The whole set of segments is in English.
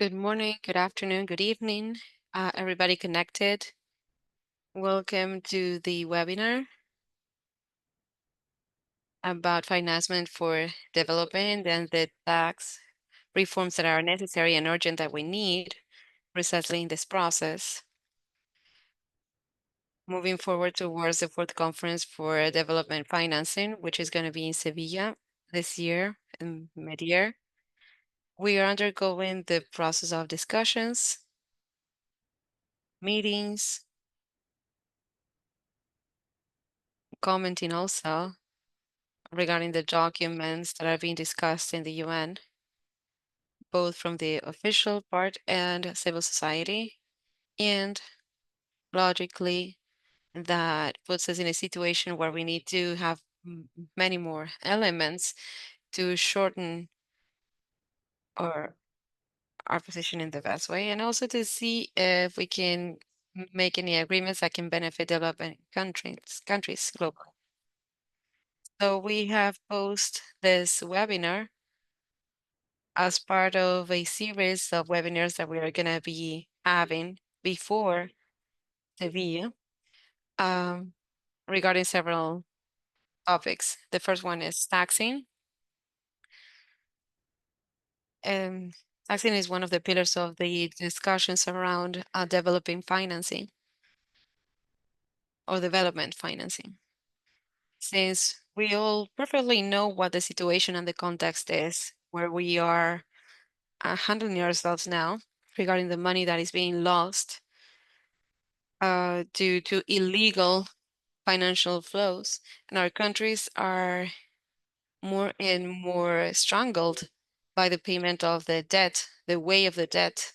Good morning, good afternoon, good evening, everybody connected. Welcome to the webinar about financement for development and the tax reforms that are necessary and urgent that we need precisely in this process. Moving forward towards the fourth conference for development financing, which is going to be in Sevilla this year in mid-year. We are undergoing the process of discussions, meetings, commenting also regarding the documents that are being discussed in the UN, both from the official part and civil society. And logically, that puts us in a situation where we need to have many more elements to shorten our, our position in the best way, and also to see if we can make any agreements that can benefit developing countries globally. So we have posted this webinar as part of a series of webinars that we are going to be having before Sevilla regarding several topics. The first one is taxing. And taxing is one of the pillars of the discussions around developing financing or development financing. Since we all perfectly know what the situation and the context is, where we are handling ourselves now regarding the money that is being lost due to illegal financial flows, and our countries are more and more strangled by the payment of the debt, the way of the debt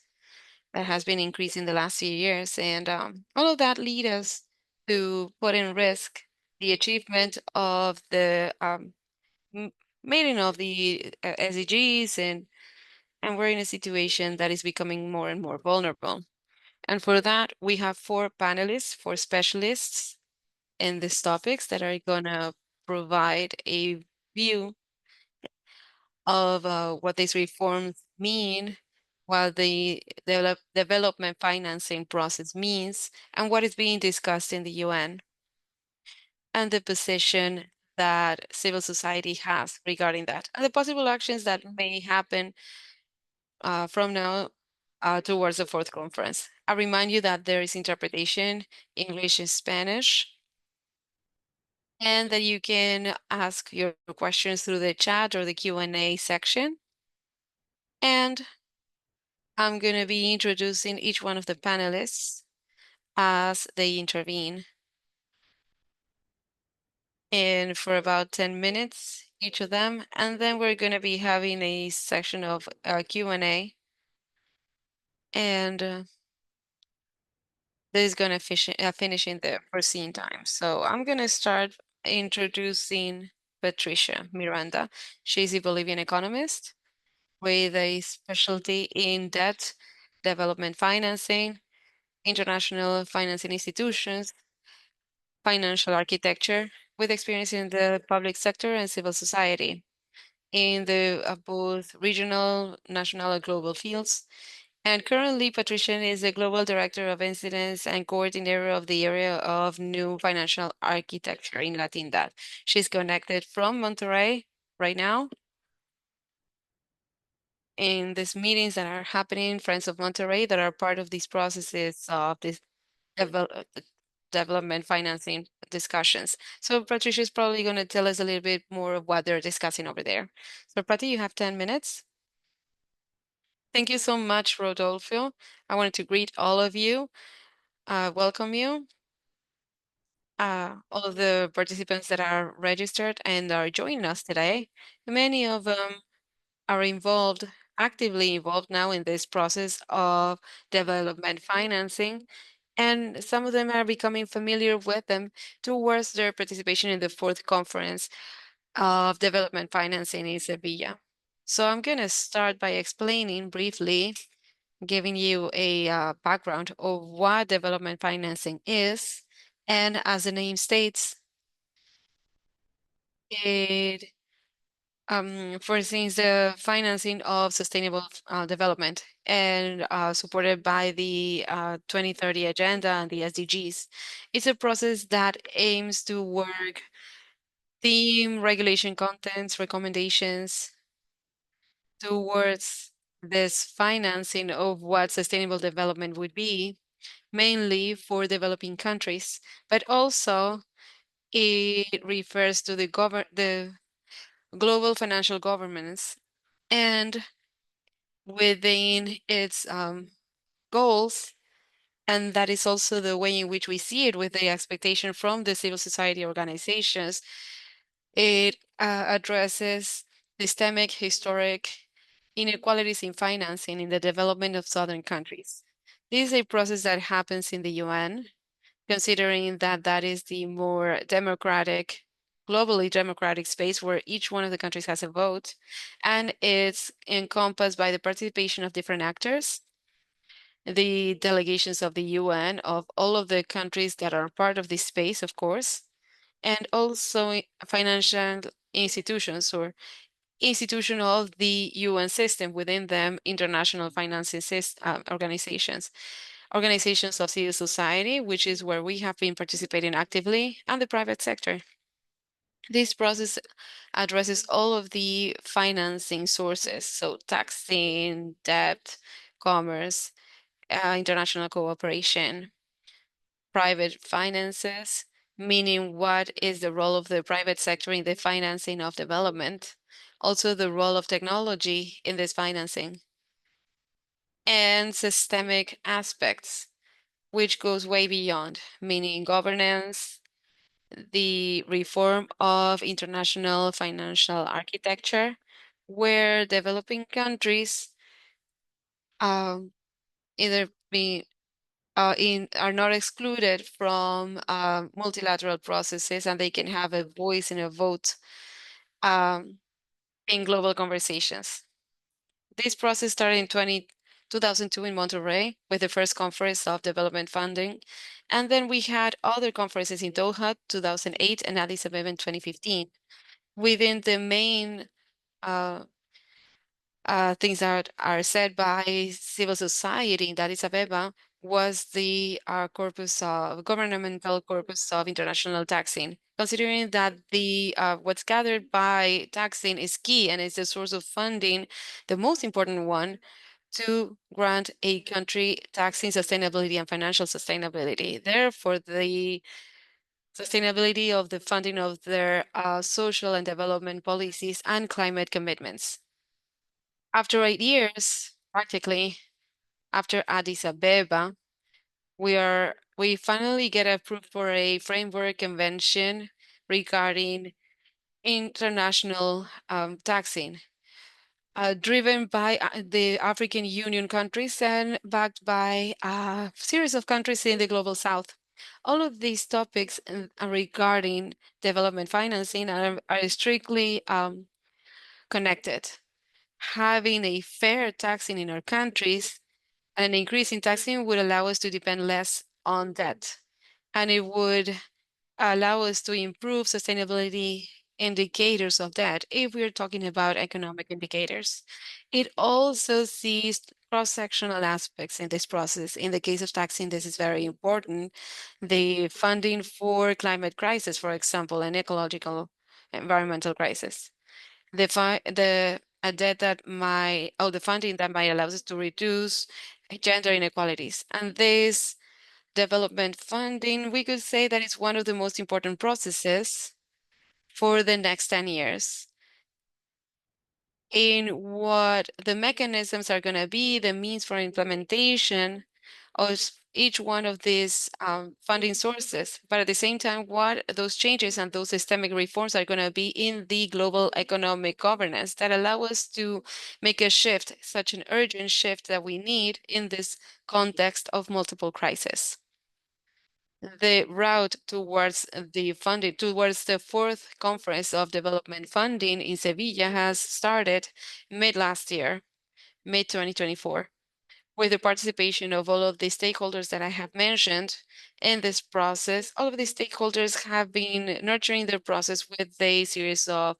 that has been increasing the last few years. And all of that lead us to put in risk the achievement of the meeting of the SDGs, and we're in a situation that is becoming more and more vulnerable. And for that, we have four panelists, four specialists in these topics that are going to provide a view of what these reforms mean, what the development financing process means, and what is being discussed in the UN, and the position that civil society has regarding that, and the possible actions that may happen from now towards the fourth conference. I remind you that there is interpretation, English and Spanish, and that you can ask your questions through the chat or the Q&A section. And I'm going to be introducing each one of the panelists as they intervene. And for about 10 minutes, each of them. And then we're going to be having a section of Q&A. And this is going to finish in the foreseen time. So I'm going to start introducing Patricia Miranda. She's a Bolivian economist with a specialty in debt, development financing, international financing institutions, financial architecture, with experience in the public sector and civil society in the both regional, national, and global fields. And currently, Patricia is the Global Director of Incidents and Coordinator of the area of New Financial Architecture in Latindad. She's connected from Monterrey right now in these meetings that are happening, Friends of Monterrey, that are part of these processes of this development financing discussions. So Patricia is probably going to tell us a little bit more of what they're discussing over there. So Pati, you have 10 minutes. Thank you so much, Rodolfo. I wanted to greet all of you, welcome you, all of the participants that are registered and are joining us today. Many of them are actively involved now in this process of development financing, and some of them are becoming familiar with them towards their participation in the fourth conference of development financing in Sevilla. So I'm going to start by explaining briefly, giving you a background of what development financing is. And as the name states, it foresees the financing of sustainable development and supported by the 2030 Agenda and the SDGs. It's a process that aims to work theme, regulation contents, recommendations towards this financing of what sustainable development would be, mainly for developing countries, but also it refers to the global financial governance and within its goals. And that is also the way in which we see it with the expectation from the civil society organizations. It addresses systemic, historic inequalities in financing in the development of southern countries. This is a process that happens in the UN, considering that that is the more democratic, globally democratic space where each one of the countries has a vote, and it's encompassed by the participation of different actors, the delegations of the UN, of all of the countries that are part of this space, of course, and also financial institutions or institution of the UN system, within them international financing organizations, organizations of civil society, which is where we have been participating actively, and the private sector. This process addresses all of the financing sources, so taxing, debt, commerce, international cooperation, private finances, meaning what is the role of the private sector in the financing of development, also the role of technology in this financing, and systemic aspects, which goes way beyond, meaning governance, the reform of international financial architecture, where developing countries um, either be are not excluded from multilateral processes, and they can have a voice and a vote um, in global conversations. This process started in 2002 in Monterrey with the first conference of development funding. And then we had other conferences in Doha 2008 and Addis Ababa in 2015. Within the main uh, things that are said by civil society in Addis Ababa was the governmental corpus of international taxing, considering that the what's gathered by taxing is key and is the source of funding, the most important one to grant a country taxing sustainability and financial sustainability. Therefore, the sustainability of the funding of their social and development policies and climate commitments. After 8 years, practically, after Addis Abeba, we finally get approved for a framework convention regarding international taxing, driven by the African Union countries and backed by a series of countries in the global south. All of these topics regarding development financing are strictly connected. Having a fair taxing in our countries and an increase in taxing would allow us to depend less on debt, and it would allow us to improve sustainability indicators of that if we're talking about economic indicators. It also sees cross-sectional aspects in this process. In the case of taxing, this is very important. The funding for climate crisis, for example, and ecological environmental crisis. The a debt that might, or the funding that might allow us to reduce gender inequalities. And this development funding, we could say that it's one of the most important processes for the next 10 years in what the mechanisms are going to be, the means for implementation of each one of these funding sources, but at the same time, what those changes and those systemic reforms are going to be in the global economic governance that allow us to make a shift, such an urgent shift that we need in this context of multiple crises. The route towards the funding, towards the fourth conference of development funding in Sevilla has started mid last year, mid 2024, with the participation of all of the stakeholders that I have mentioned in this process. All of the stakeholders have been nurturing the process with a series of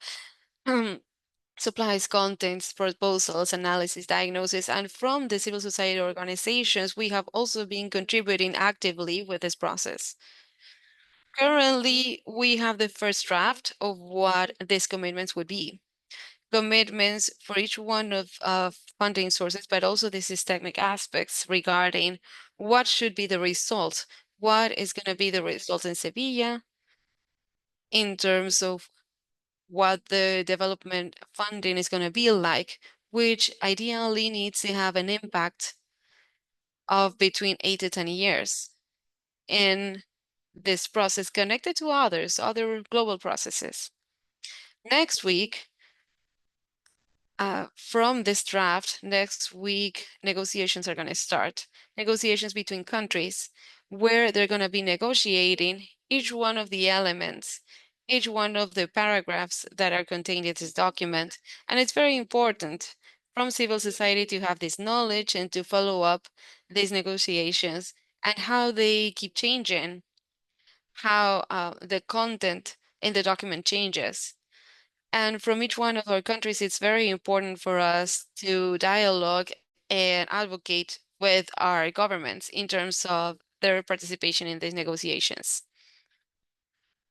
supplies, contents, proposals, analysis, diagnosis, and from the civil society organizations, we have also been contributing actively with this process. Currently, we have the first draft of what these commitments would be. Commitments for each one of funding sources, but also the systemic aspects regarding what should be the result, what is going to be the result in Sevilla in terms of what the development funding is going to be like, which ideally needs to have an impact of between 8 to 10 years in this process connected to other global processes. Next week, from this draft, next week, negotiations are going to start. Negotiations between countries where they're going to be negotiating each one of the elements, each one of the paragraphs that are contained in this document. And it's very important from civil society to have this knowledge and to follow up these negotiations and how they keep changing, how the content in the document changes. And from each one of our countries, it's very important for us to dialogue and advocate with our governments in terms of their participation in these negotiations.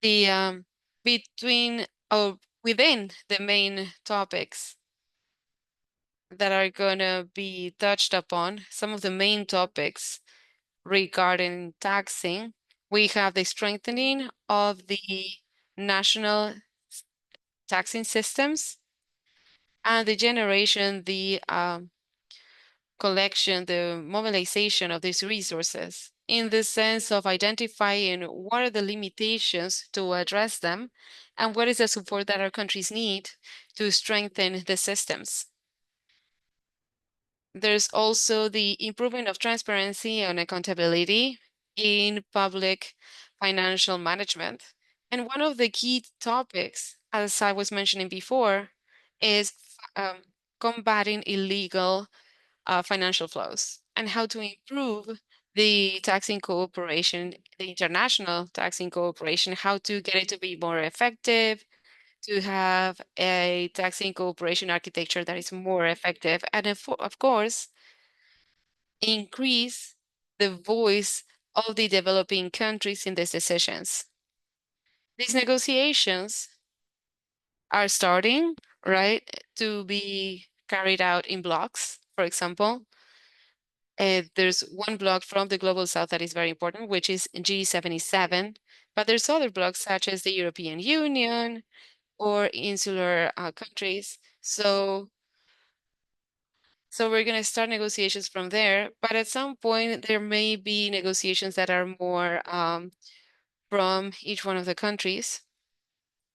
The between or within the main topics that are going to be touched upon, some of the main topics regarding taxing, we have the strengthening of the national taxing systems and the generation, the collection, the mobilization of these resources in the sense of identifying what are the limitations to address them and what is the support that our countries need to strengthen the systems. There's also the improvement of transparency and accountability in public financial management. And one of the key topics, as I was mentioning before, is combating illegal financial flows and how to improve the taxing cooperation, the international taxing cooperation, how to get it to be more effective, to have a taxing cooperation architecture that is more effective, and of course, increase the voice of the developing countries in these decisions. These negotiations are starting, right, to be carried out in blocks, for example. There's one block from the Global South that is very important, which is G77, but there's other blocks such as the European Union or insular countries. So we're going to start negotiations from there, but at some point there may be negotiations that are more from each one of the countries,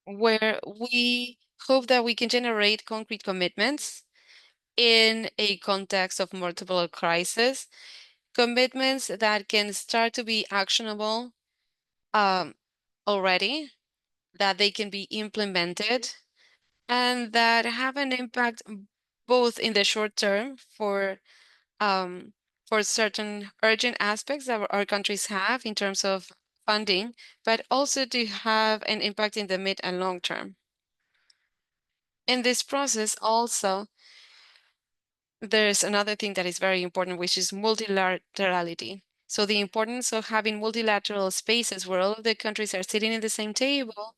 where we hope that we can generate concrete commitments in a context of multiple crises, commitments that can start to be actionable um, already, that they can be implemented, and that have an impact both in the short term um, for certain urgent aspects that our countries have in terms of funding, but also to have an impact in the mid and long term. In this process, also, there's another thing that is very important, which is multilaterality. So the importance of having multilateral spaces where all of the countries are sitting in the same table,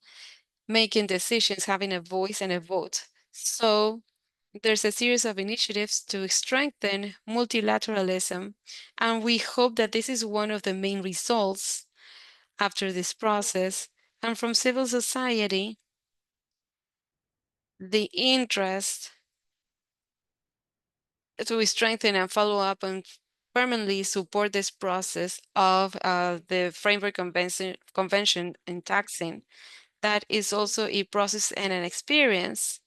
making decisions, having a voice and a vote. So there's a series of initiatives to strengthen multilateralism, and we hope that this is one of the main results after this process. And from civil society, the interest to strengthen and follow up and permanently support this process of the Framework Convention in taxing. That is also a process and an experience,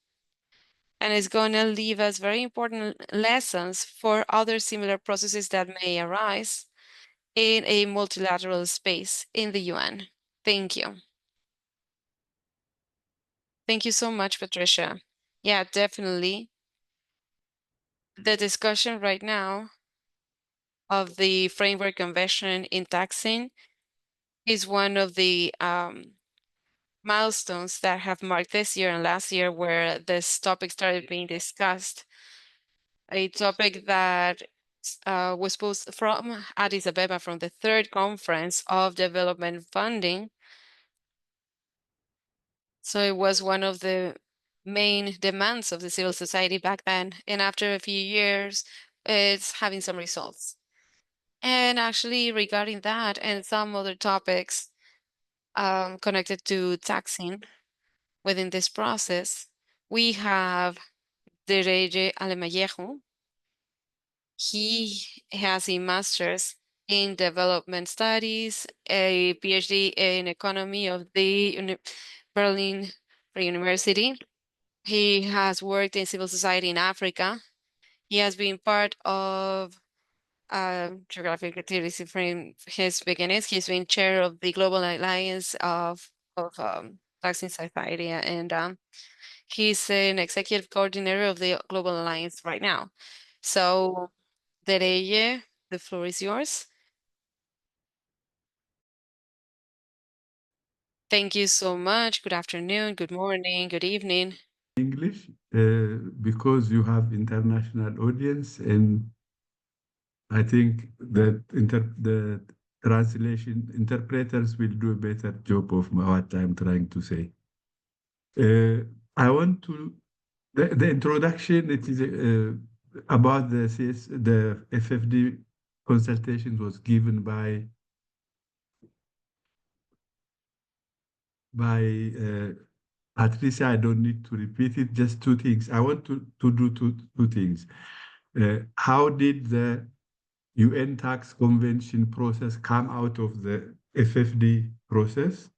and is going to leave us very important lessons for other similar processes that may arise in a multilateral space in the UN. Thank you. Thank you so much, Patricia. Yeah, definitely. The discussion right now of the Framework Convention in taxing is one of the milestones that have marked this year and last year where this topic started being discussed. A topic that was posted from Addis Ababa from the third conference of development funding. So it was one of the main demands of the civil society back then. And after a few years, it's having some results. And actually, regarding that and some other topics connected to taxing within this process, we have Dereye Alemollejo. He has a master's in development studies, a PhD in economy of the Berlin Free University. He has worked in civil society in Africa. He has been part of geographic activities from his beginnings. He's been chair of the Global Alliance of Taxing Society, and he's an executive coordinator of the Global Alliance right now. So, Dereye, the floor is yours. Thank you so much. Good afternoon, good morning, good evening. English because you have international audience, and I think that the translation interpreters will do a better job of what I'm trying to say. I want to the introduction. It is about the FFD consultation was given by Patricia. I don't need to repeat it. Just two things. I want to do two things. How did the UN tax convention process come out of the FFD process?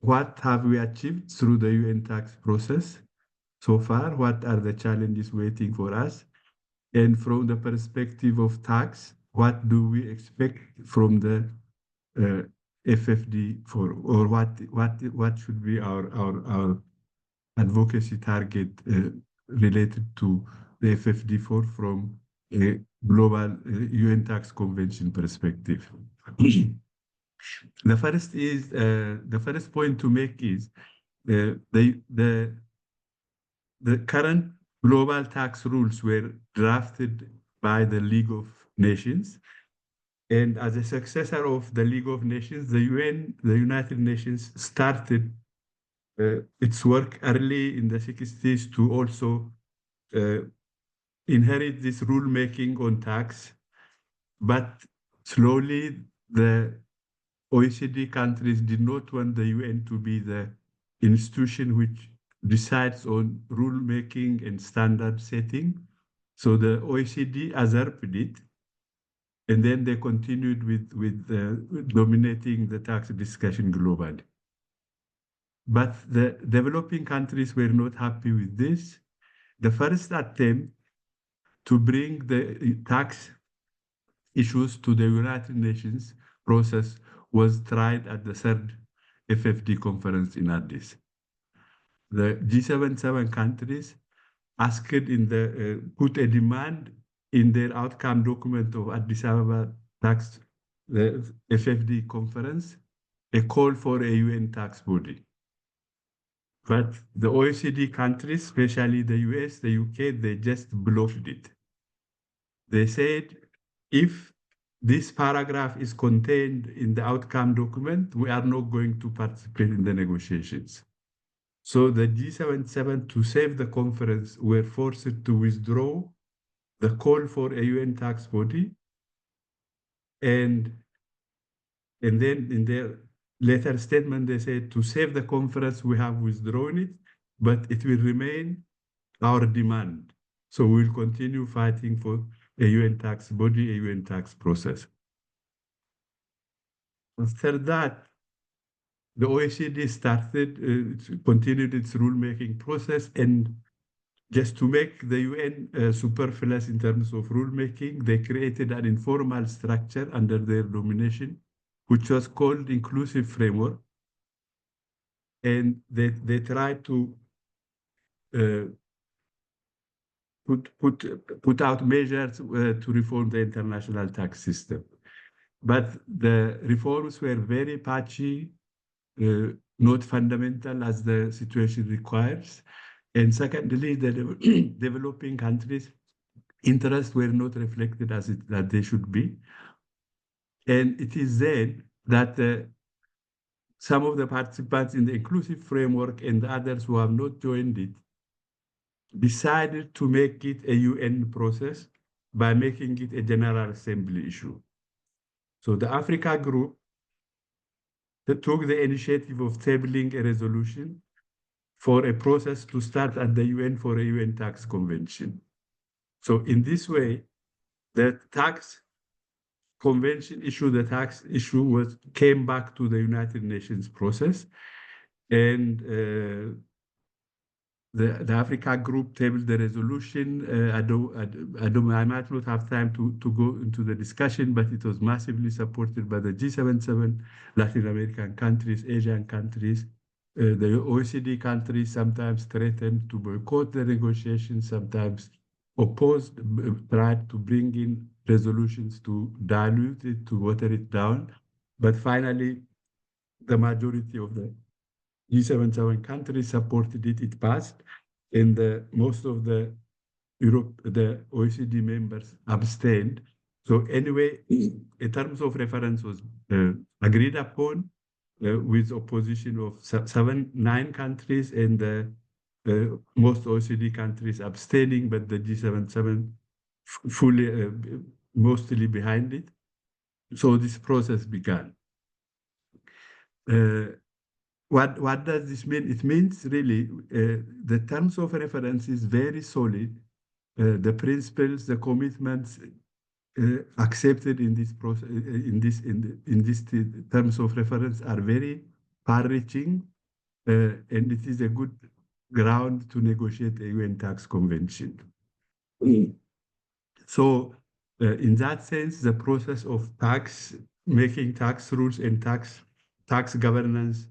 What have we achieved through the UN tax process so far? What are the challenges waiting for us? And from the perspective of tax, what do we expect from the FFD for, or what should be our advocacy target related to the FFD4 from a global UN tax convention perspective. The first point to make is the current global tax rules were drafted by the League of Nations. And as a successor of the League of Nations, the United Nations started its work early in the 60s to also inherit this rulemaking on tax. But slowly, the OECD countries did not want the UN to be the institution which decides on rulemaking and standard setting. So the OECD usurped it, and then they continued with dominating the tax discussion globally. But the developing countries were not happy with this. The first attempt to bring the tax issues to the United Nations process was tried at the third FFD conference in Addis. The G77 countries asked in the put a demand in their outcome document of Addis Ababa tax the FFD conference, a call for a UN tax body. But the OECD countries, especially the US, the UK, they just bluffed it. They said, if this paragraph is contained in the outcome document, we are not going to participate in the negotiations. So the G77, to save the conference, were forced to withdraw the call for a UN tax body. And then in their later statement, they said, to save the conference, we have withdrawn it, but it will remain our demand. So we'll continue fighting for a UN tax body, a UN tax process. After that, the OECD continued its rulemaking process, and just to make the UN superfluous in terms of rulemaking, they created an informal structure under their domination, which was called Inclusive Framework. And they tried to put out measures to reform the international tax system. But the reforms were very patchy. not fundamental as the situation requires. And secondly, the developing countries' interests were not reflected as that they should be. And it is then that some of the participants in the inclusive framework and the others who have not joined it decided to make it a UN process by making it a General Assembly issue. So the Africa group took the initiative of tabling a resolution for a process to start at the UN for a UN tax convention. So in this way, the tax convention issue, the tax issue came back to the United Nations process, and the Africa group tabled the resolution. I might not have time to go into the discussion, but it was massively supported by the G77, Latin American countries, Asian countries. The OECD countries sometimes threatened to boycott the negotiations, sometimes opposed, tried to bring in resolutions to dilute it, to water it down. But finally, the majority of the G77 countries supported it, it passed, and most of the OECD members abstained. So anyway, a terms of reference was agreed upon with opposition of 9 countries and most OECD countries abstaining, but the G77 fully, mostly behind it. So this process began. What does this mean? It means really the terms of reference is very solid. The principles, the commitments accepted in this process, in this terms of reference are very far-reaching, and it is a good ground to negotiate a UN tax convention. So, in that sense, the process of making tax rules and tax governance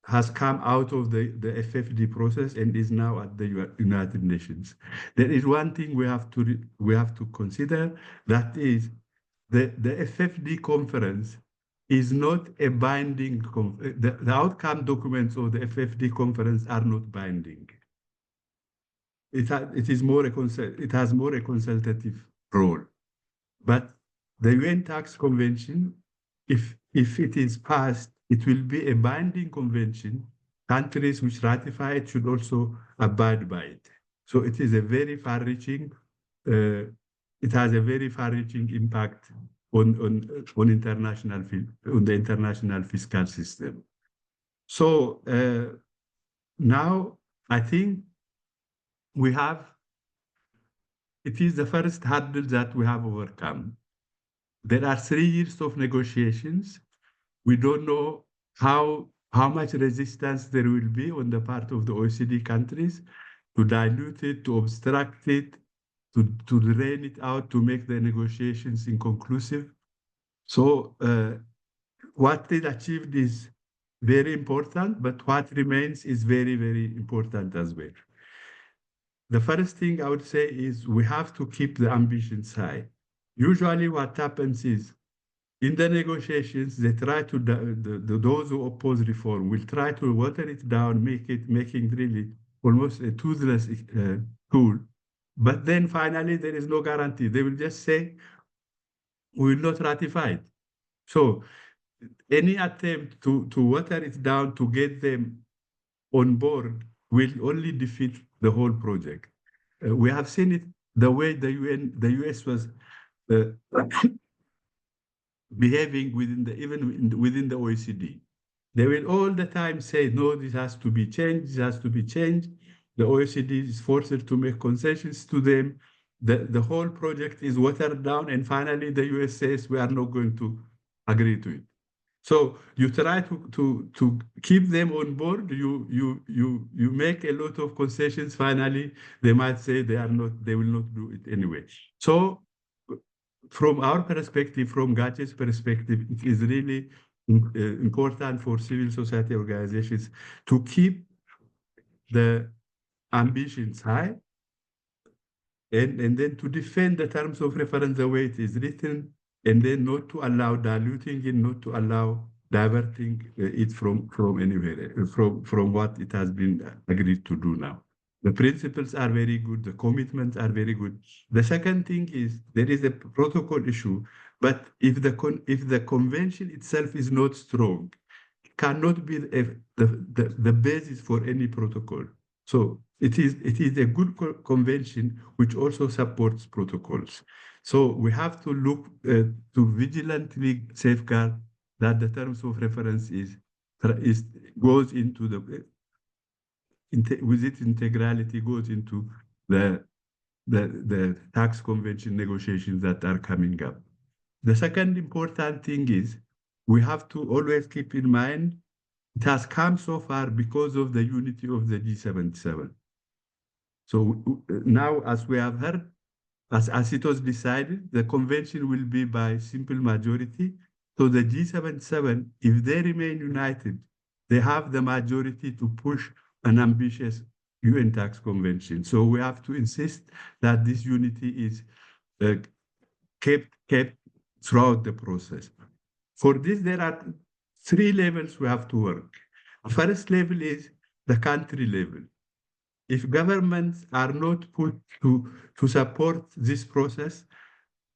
has come out of the FFD process and is now at the United Nations. There is one thing we have to consider, that is the FFD conference is not a binding, the outcome documents of the FFD conference are not binding. It has more a consultative role. But the UN Tax Convention, if it is passed, it will be a binding convention. Countries which ratify it should also abide by it. So it is a very far-reaching, it has a very far-reaching impact on the international fiscal system. So now I think it is the first hurdle that we have overcome. There are 3 years of negotiations. We don't know how much resistance there will be on the part of the OECD countries to dilute it, to obstruct it, to drain it out, to make the negotiations inconclusive. So what is achieved is very important, but what remains is very, very important as well. The first thing I would say is we have to keep the ambitions high. Usually what happens is, in the negotiations, they try to, those who oppose reform will try to water it down, making really almost a toothless tool. But then finally, there is no guarantee. They will just say, we will not ratify it. So any attempt to water it down, to get them on board, will only defeat the whole project. We have seen it the way the US was behaving within the OECD. They will all the time say, no, this has to be changed, this has to be changed. The OECD is forced to make concessions to them. The whole project is watered down, and finally the US says, we are not going to agree to it. So you try to keep them on board. You make a lot of concessions. Finally, they might say they will not do it anyway. So from our perspective, from GACE's perspective, it is really important for civil society organizations to keep the ambitions high, and then to defend the terms of reference the way it is written, and then not to allow diluting it, not to allow diverting it from anywhere, from what it has been agreed to do now. The principles are very good. The commitments are very good. The second thing is there is a protocol issue, but if the convention itself is not strong, it cannot be the basis for any protocol. So it is a good convention which also supports protocols. So we have to look to vigilantly safeguard that the terms of reference goes into with its integrality goes into the tax convention negotiations that are coming up. The second important thing is we have to always keep in mind it has come so far because of the unity of the G77. So now, as we have heard, as it was decided, the convention will be by simple majority. So the G77, if they remain united, they have the majority to push an ambitious UN tax convention. So we have to insist that this unity is kept throughout the process. For this, there are three levels we have to work. The first level is the country level. If governments are not put to support this process,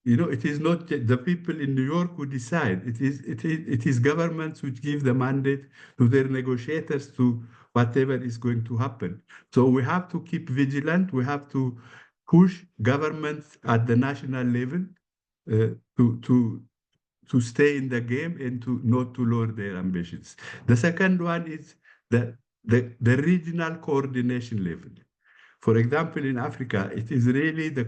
it is not the people in New York who decide. It is governments which give the mandate to their negotiators to whatever is going to happen. So we have to keep vigilant. We have to push governments at the national level to stay in the game and to not to lower their ambitions. The second one is the regional coordination level. For example, in Africa, it is really the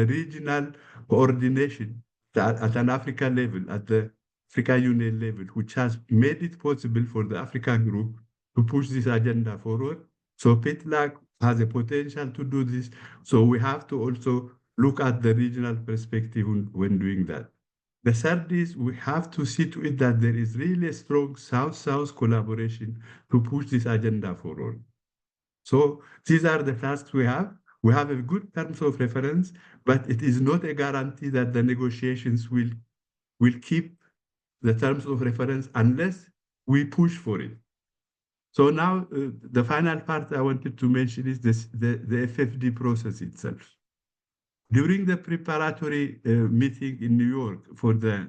regional coordination at an African level, at the African Union level, which has made it possible for the African group to push this agenda forward. So PETLAC has a potential to do this. So we have to also look at the regional perspective when doing that. The third is we have to see to it that there is really a strong South-South collaboration to push this agenda forward. So these are the tasks we have. We have a good terms of reference, but it is not a guarantee that the negotiations will keep the terms of reference unless we push for it. So now the final part I wanted to mention is the FFD process itself. During the preparatory meeting in New York for the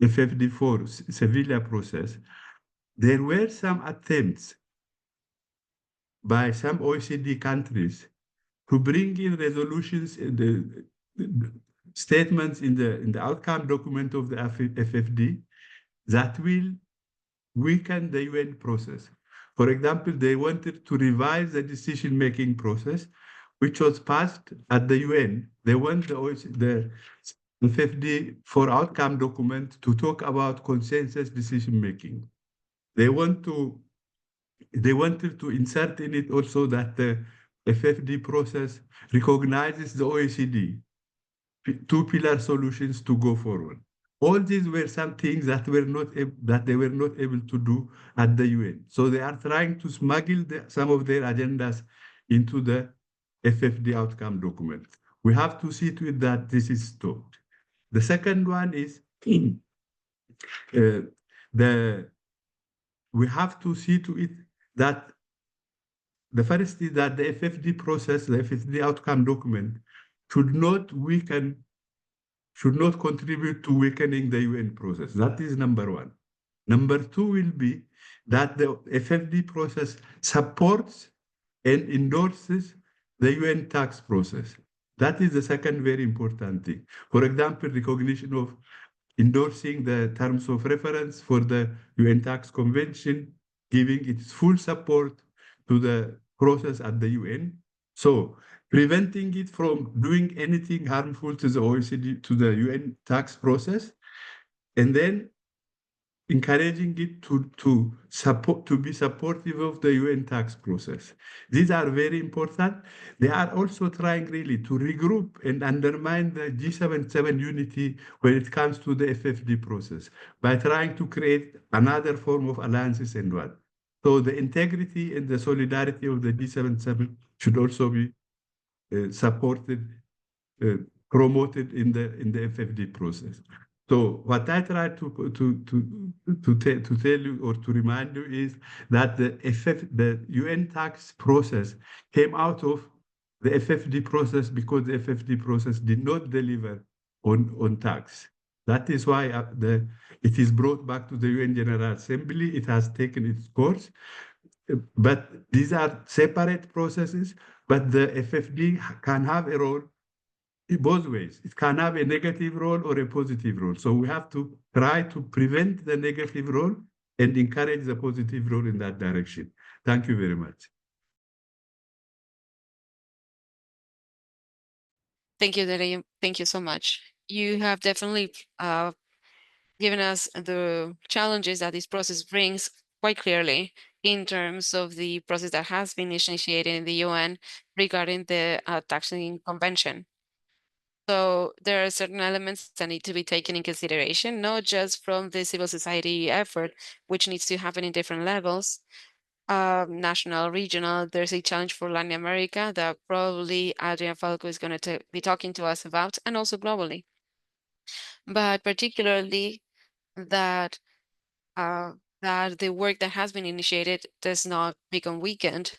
FFD4 Sevilla process, there were some attempts by some OECD countries to bring in resolutions in the statements in the outcome document of the FFD that will weaken the UN process. For example, they wanted to revise the decision-making process, which was passed at the UN. They want the FFD for outcome document to talk about consensus decision-making. They wanted to insert in it also that the FFD process recognizes the OECD, two-pillar solutions to go forward. All these were some things that they were not able to do at the UN. So they are trying to smuggle some of their agendas into the FFD outcome document. We have to see to it that this is stopped. The second one is we have to see to it that the first is that the FFD process, the FFD outcome document, should not contribute to weakening the UN process. That is number one. Number two will be that the FFD process supports and endorses the UN tax process. That is the second very important thing. For example, recognition of endorsing the terms of reference for the UN tax convention, giving its full support to the process at the UN. So preventing it from doing anything harmful to the OECD, to the UN tax process, and then encouraging it to be supportive of the UN tax process. These are very important. They are also trying really to regroup and undermine the G77 unity when it comes to the FFD process by trying to create another form of alliances and what. So the integrity and the solidarity of the G77 should also be supported, promoted in the FFD process. So what I try to tell you or to remind you is that the UN tax process came out of the FFD process because the FFD process did not deliver on tax. That is why it is brought back to the UN General Assembly. It has taken its course, but these are separate processes. But the FFD can have a role in both ways. It can have a negative role or a positive role. So we have to try to prevent the negative role and encourage the positive role in that direction. Thank you very much. Thank you, Dere. Thank you so much. You have definitely given us the challenges that this process brings quite clearly in terms of the process that has been initiated in the UN regarding the taxing convention. So there are certain elements that need to be taken in consideration, not just from the civil society effort, which needs to happen in different levels, national, regional. There's a challenge for Latin America that probably Adrian Falco is going to be talking to us about, and also globally. But particularly that uh, that the work that has been initiated does not become weakened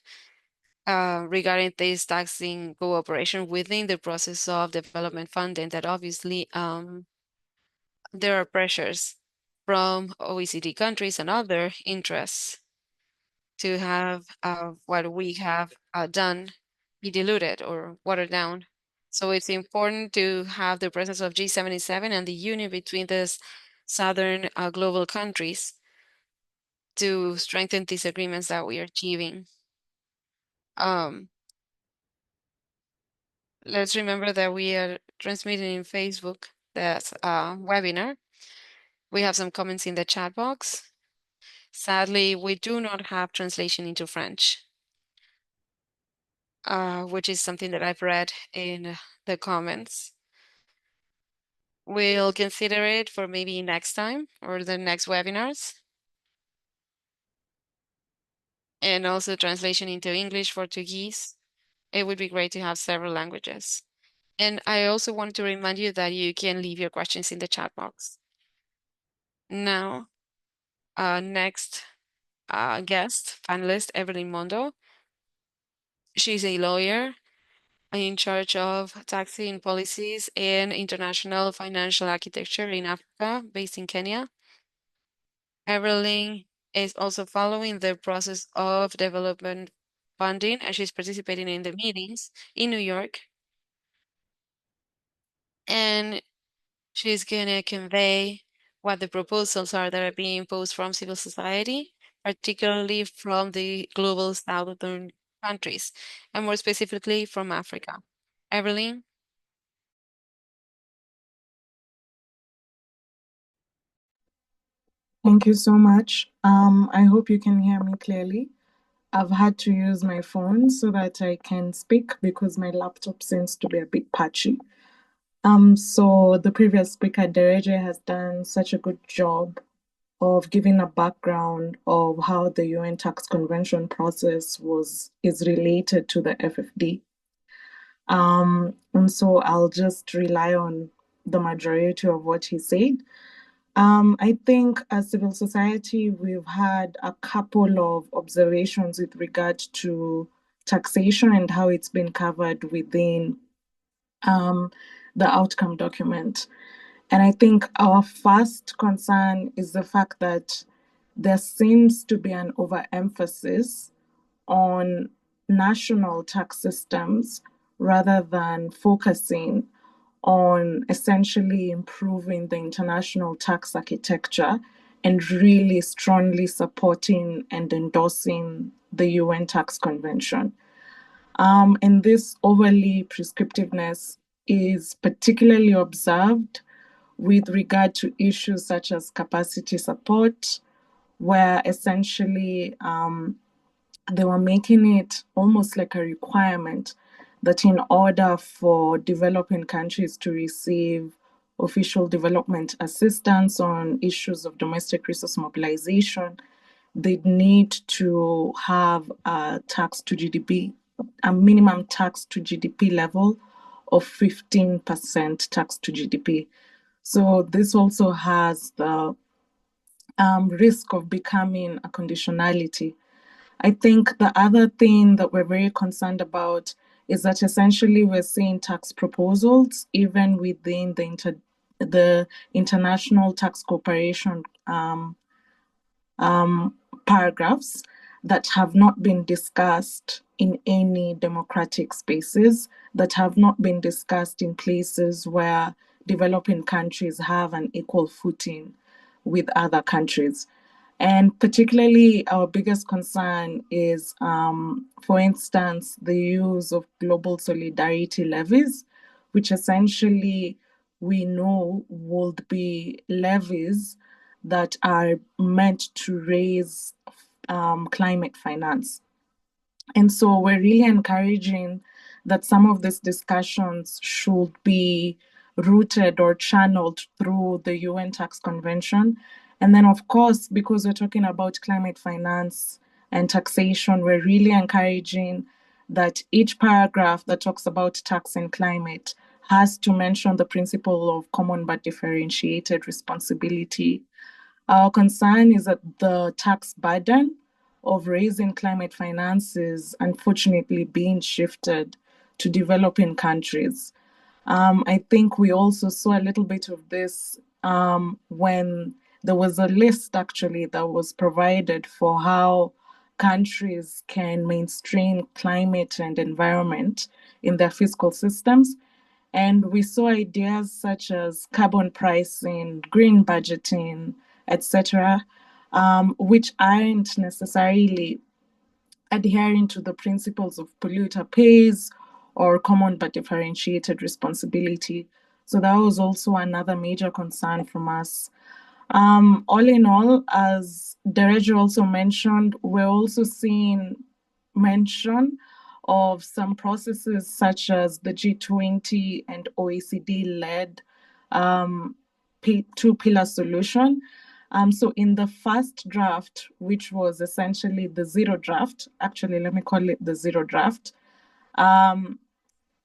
regarding this taxing cooperation within the process of development funding. That obviously there are pressures from OECD countries and other interests to have what we have done be diluted or watered down. So it's important to have the presence of G77 and the union between these southern global countries to strengthen these agreements that we are achieving. Um, let's remember that we are transmitting in Facebook that webinar. We have some comments in the chat box. Sadly, we do not have translation into French, which is something that I've read in the comments. We'll consider it for maybe next time or the next webinars. And also translation into English, Portuguese. It would be great to have several languages. And I also want to remind you that you can leave your questions in the chat box. Now, next guest, panelist, Evelyn Mondo. She's a lawyer in charge of taxing policies and international financial architecture in Africa, based in Kenya. Evelyn is also following the process of development funding, and she's participating in the meetings in New York. And she's going to convey what the proposals are that are being imposed from civil society, particularly from the global southern countries, and more specifically from Africa. Evelyn? Thank you so much. I hope you can hear me clearly. I've had to use my phone so that I can speak because my laptop seems to be a bit patchy. So the previous speaker, Dereje, has done such a good job of giving a background of how the UN tax convention process is related to the FFD. And so I'll just rely on the majority of what he said. I think as civil society, we've had a couple of observations with regard to taxation and how it's been covered within the outcome document. And I think our first concern is the fact that there seems to be an overemphasis on national tax systems rather than focusing on essentially improving the international tax architecture and really strongly supporting and endorsing the UN Tax Convention. And this overly prescriptiveness is particularly observed with regard to issues such as capacity support, where essentially they were making it almost like a requirement that in order for developing countries to receive official development assistance on issues of domestic resource mobilization, they need to have a tax to GDP, a minimum tax to GDP level of 15% tax to GDP. So this also has the risk of becoming a conditionality. I think the other thing that we're very concerned about is that essentially we're seeing tax proposals even within the international tax cooperation paragraphs that have not been discussed in any democratic spaces, that have not been discussed in places where developing countries have an equal footing with other countries. And particularly, our biggest concern is, for instance, the use of global solidarity levies, which essentially we know would be levies that are meant to raise climate finance. And so we're really encouraging that some of these discussions should be rooted or channeled through the UN Tax Convention. And then, of course, because we're talking about climate finance and taxation, we're really encouraging that each paragraph that talks about tax and climate has to mention the principle of common but differentiated responsibility. Our concern is that the tax burden of raising climate finance is unfortunately being shifted to developing countries. I think we also saw a little bit of this when there was a list actually that was provided for how countries can mainstream climate and environment in their fiscal systems. And we saw ideas such as carbon pricing, green budgeting, etc., which aren't necessarily adhering to the principles of polluter pays or common but differentiated responsibility. So that was also another major concern from us. All in all, as Dereje also mentioned, we're also seeing mention of some processes such as the G20 and OECD-led two-pillar solution. So in the first draft, which was essentially the zero draft, actually, let me call it the zero draft,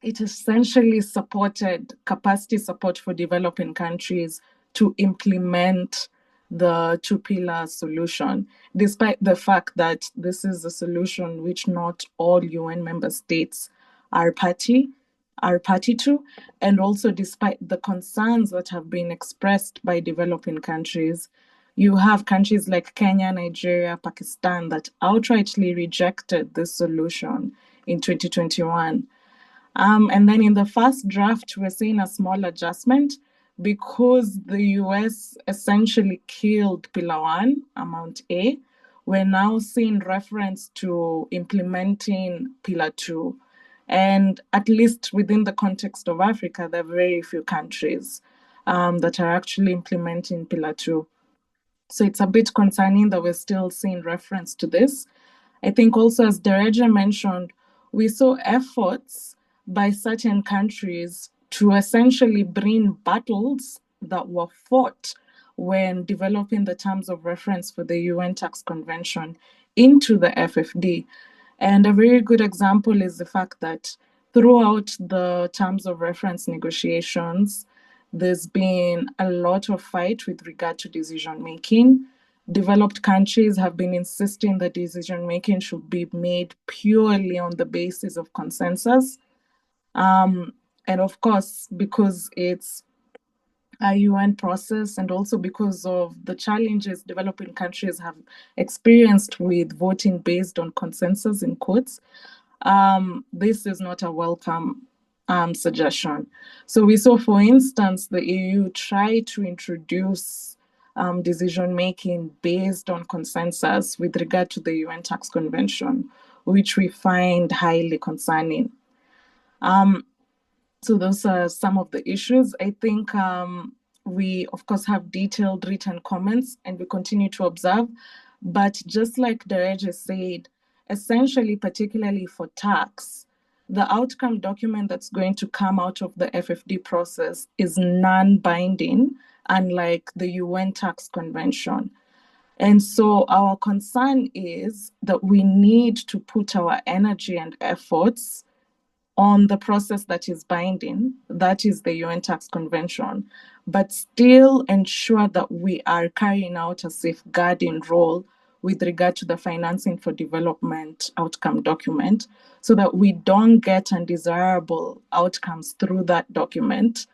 it essentially supported capacity support for developing countries to implement the two-pillar solution, despite the fact that this is a solution which not all UN member states are party to, and also despite the concerns that have been expressed by developing countries. You have countries like Kenya, Nigeria, Pakistan that outrightly rejected this solution in 2021. And then in the first draft, we're seeing a small adjustment because the US essentially killed Pillar 1, Amount A. We're now seeing reference to implementing Pillar 2. And at least within the context of Africa, there are very few countries that are actually implementing Pillar 2. So it's a bit concerning that we're still seeing reference to this. I think also, as Dereje mentioned, we saw efforts by certain countries to essentially bring battles that were fought when developing the terms of reference for the UN Tax Convention into the FFD. And a very good example is the fact that throughout the terms of reference negotiations, there's been a lot of fight with regard to decision making. Developed countries have been insisting that decision making should be made purely on the basis of consensus. And of course, because it's a UN process and also because of the challenges developing countries have experienced with voting based on consensus in quotes, this is not a welcome suggestion. So we saw, for instance, the EU try to introduce decision-making based on consensus with regard to the UN Tax Convention, which we find highly concerning. So those are some of the issues. I think we, of course, have detailed written comments and we continue to observe. But just like Dereje said, essentially, particularly for tax, the outcome document that's going to come out of the FFD process is non-binding, unlike the UN Tax Convention. And so our concern is that we need to put our energy and efforts on the process that is binding, that is the UN Tax Convention. but still ensure that we are carrying out a safeguarding role with regard to the financing for development outcome document, so that we don't get undesirable outcomes through that document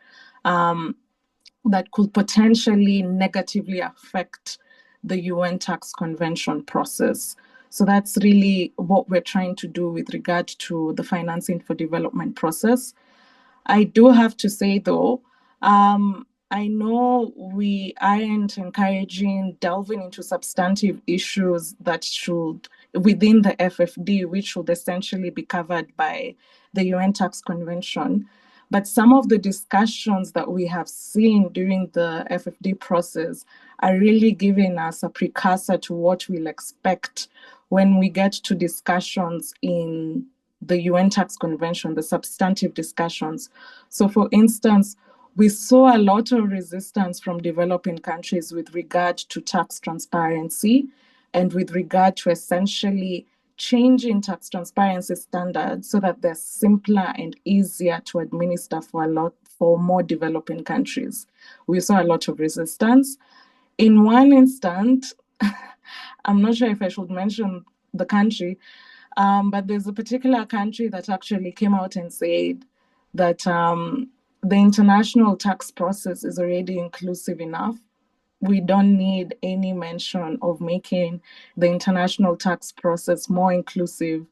that could potentially negatively affect the UN Tax Convention process. So that's really what we're trying to do with regard to the financing for development process. I do have to say, though, I know we aren't encouraging delving into substantive issues that should, within the FFD, which should essentially be covered by the UN Tax Convention. But some of the discussions that we have seen during the FFD process are really giving us a precursor to what we'll expect when we get to discussions in the UN Tax Convention, the substantive discussions. So, for instance, we saw a lot of resistance from developing countries with regard to tax transparency and with regard to essentially changing tax transparency standards so that they're simpler and easier to administer for more developing countries. We saw a lot of resistance. In one instant, I'm not sure if I should mention the country, but there's a particular country that actually came out and said that the international tax process is already inclusive enough. We don't need any mention of making the international tax process more inclusive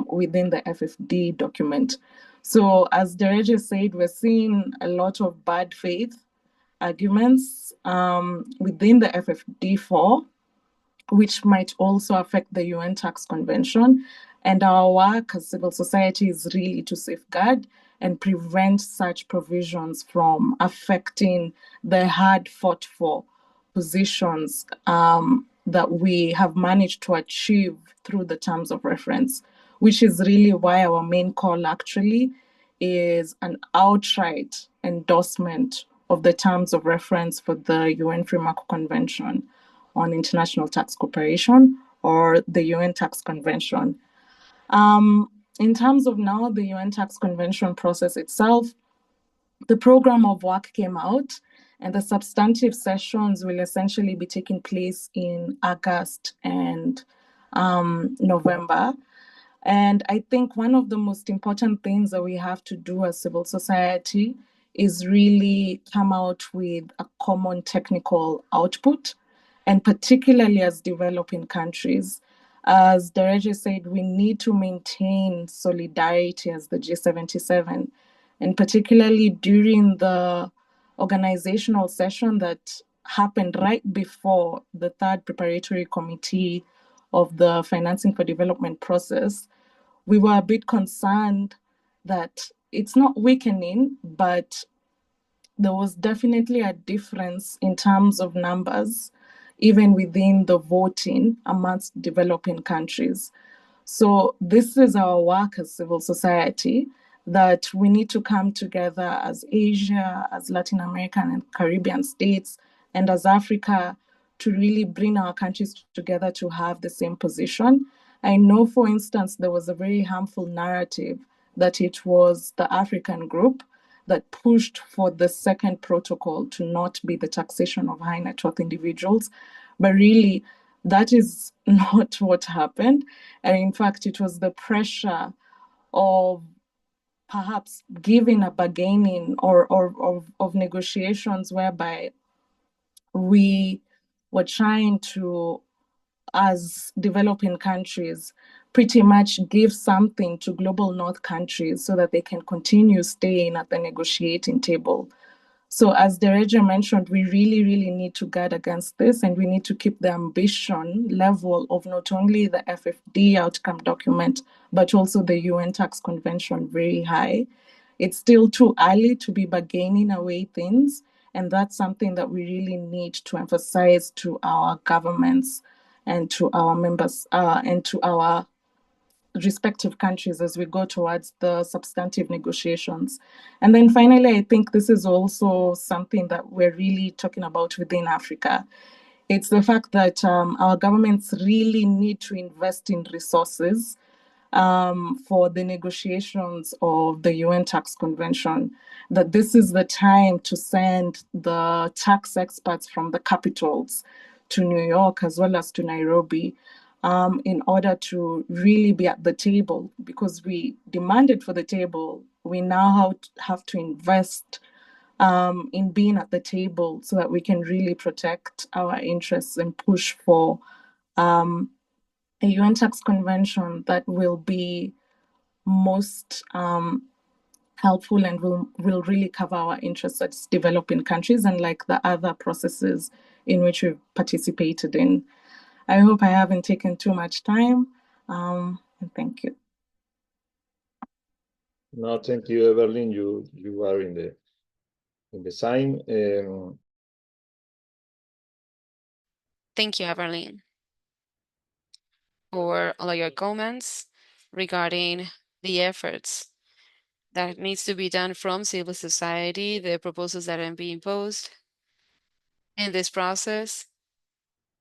within the FFD document. So, as Dereje said, we're seeing a lot of bad faith arguments within the FFD4, which might also affect the UN Tax Convention. And our work as civil society is really to safeguard and prevent such provisions from affecting the hard fought for positions that we have managed to achieve through the terms of reference, which is really why our main call actually is an outright endorsement of the terms of reference for the UN Framework Convention on International Tax Cooperation, or the UN Tax Convention. In terms of now the UN Tax Convention process itself, the program of work came out, and the substantive sessions will essentially be taking place in August and November. And I think one of the most important things that we have to do as civil society is really come out with a common technical output, and particularly as developing countries. As Dereje said, we need to maintain solidarity as the G77, and particularly during the organizational session that happened right before the third preparatory committee of the financing for development process, we were a bit concerned that it's not weakening, but there was definitely a difference in terms of numbers, even within the voting amongst developing countries. So this is our work as civil society, that we need to come together as Asia, as Latin American and Caribbean states, and as Africa to really bring our countries together to have the same position. I know, for instance, there was a very harmful narrative that it was the African group that pushed for the second protocol to not be the taxation of high net worth individuals. But really, that is not what happened. And in fact, it was the pressure of perhaps giving a bargaining or of negotiations whereby we were trying to, as developing countries, pretty much give something to global north countries so that they can continue staying at the negotiating table. So as Dereje mentioned, we really, really need to guard against this, and we need to keep the ambition level of not only the FFD outcome document, but also the UN Tax Convention very high. It's still too early to be bargaining away things, and that's something that we really need to emphasize to our governments and to our members and to our respective countries as we go towards the substantive negotiations. And then finally, I think this is also something that we're really talking about within Africa. It's the fact that our governments really need to invest in resources for the negotiations of the UN Tax Convention, that this is the time to send the tax experts from the capitals to New York as well as to Nairobi, in order to really be at the table, because we demanded for the table. We now have to invest in being at the table so that we can really protect our interests and push for a UN tax convention that will be most helpful and will really cover our interests as developing countries and like the other processes in which we've participated in. I hope I haven't taken too much time. And thank you. No, thank you, Evelyn. You are in the sign. Thank you, Everlyn, for all of your comments regarding the efforts that needs to be done from civil society, the proposals that are being posed in this process,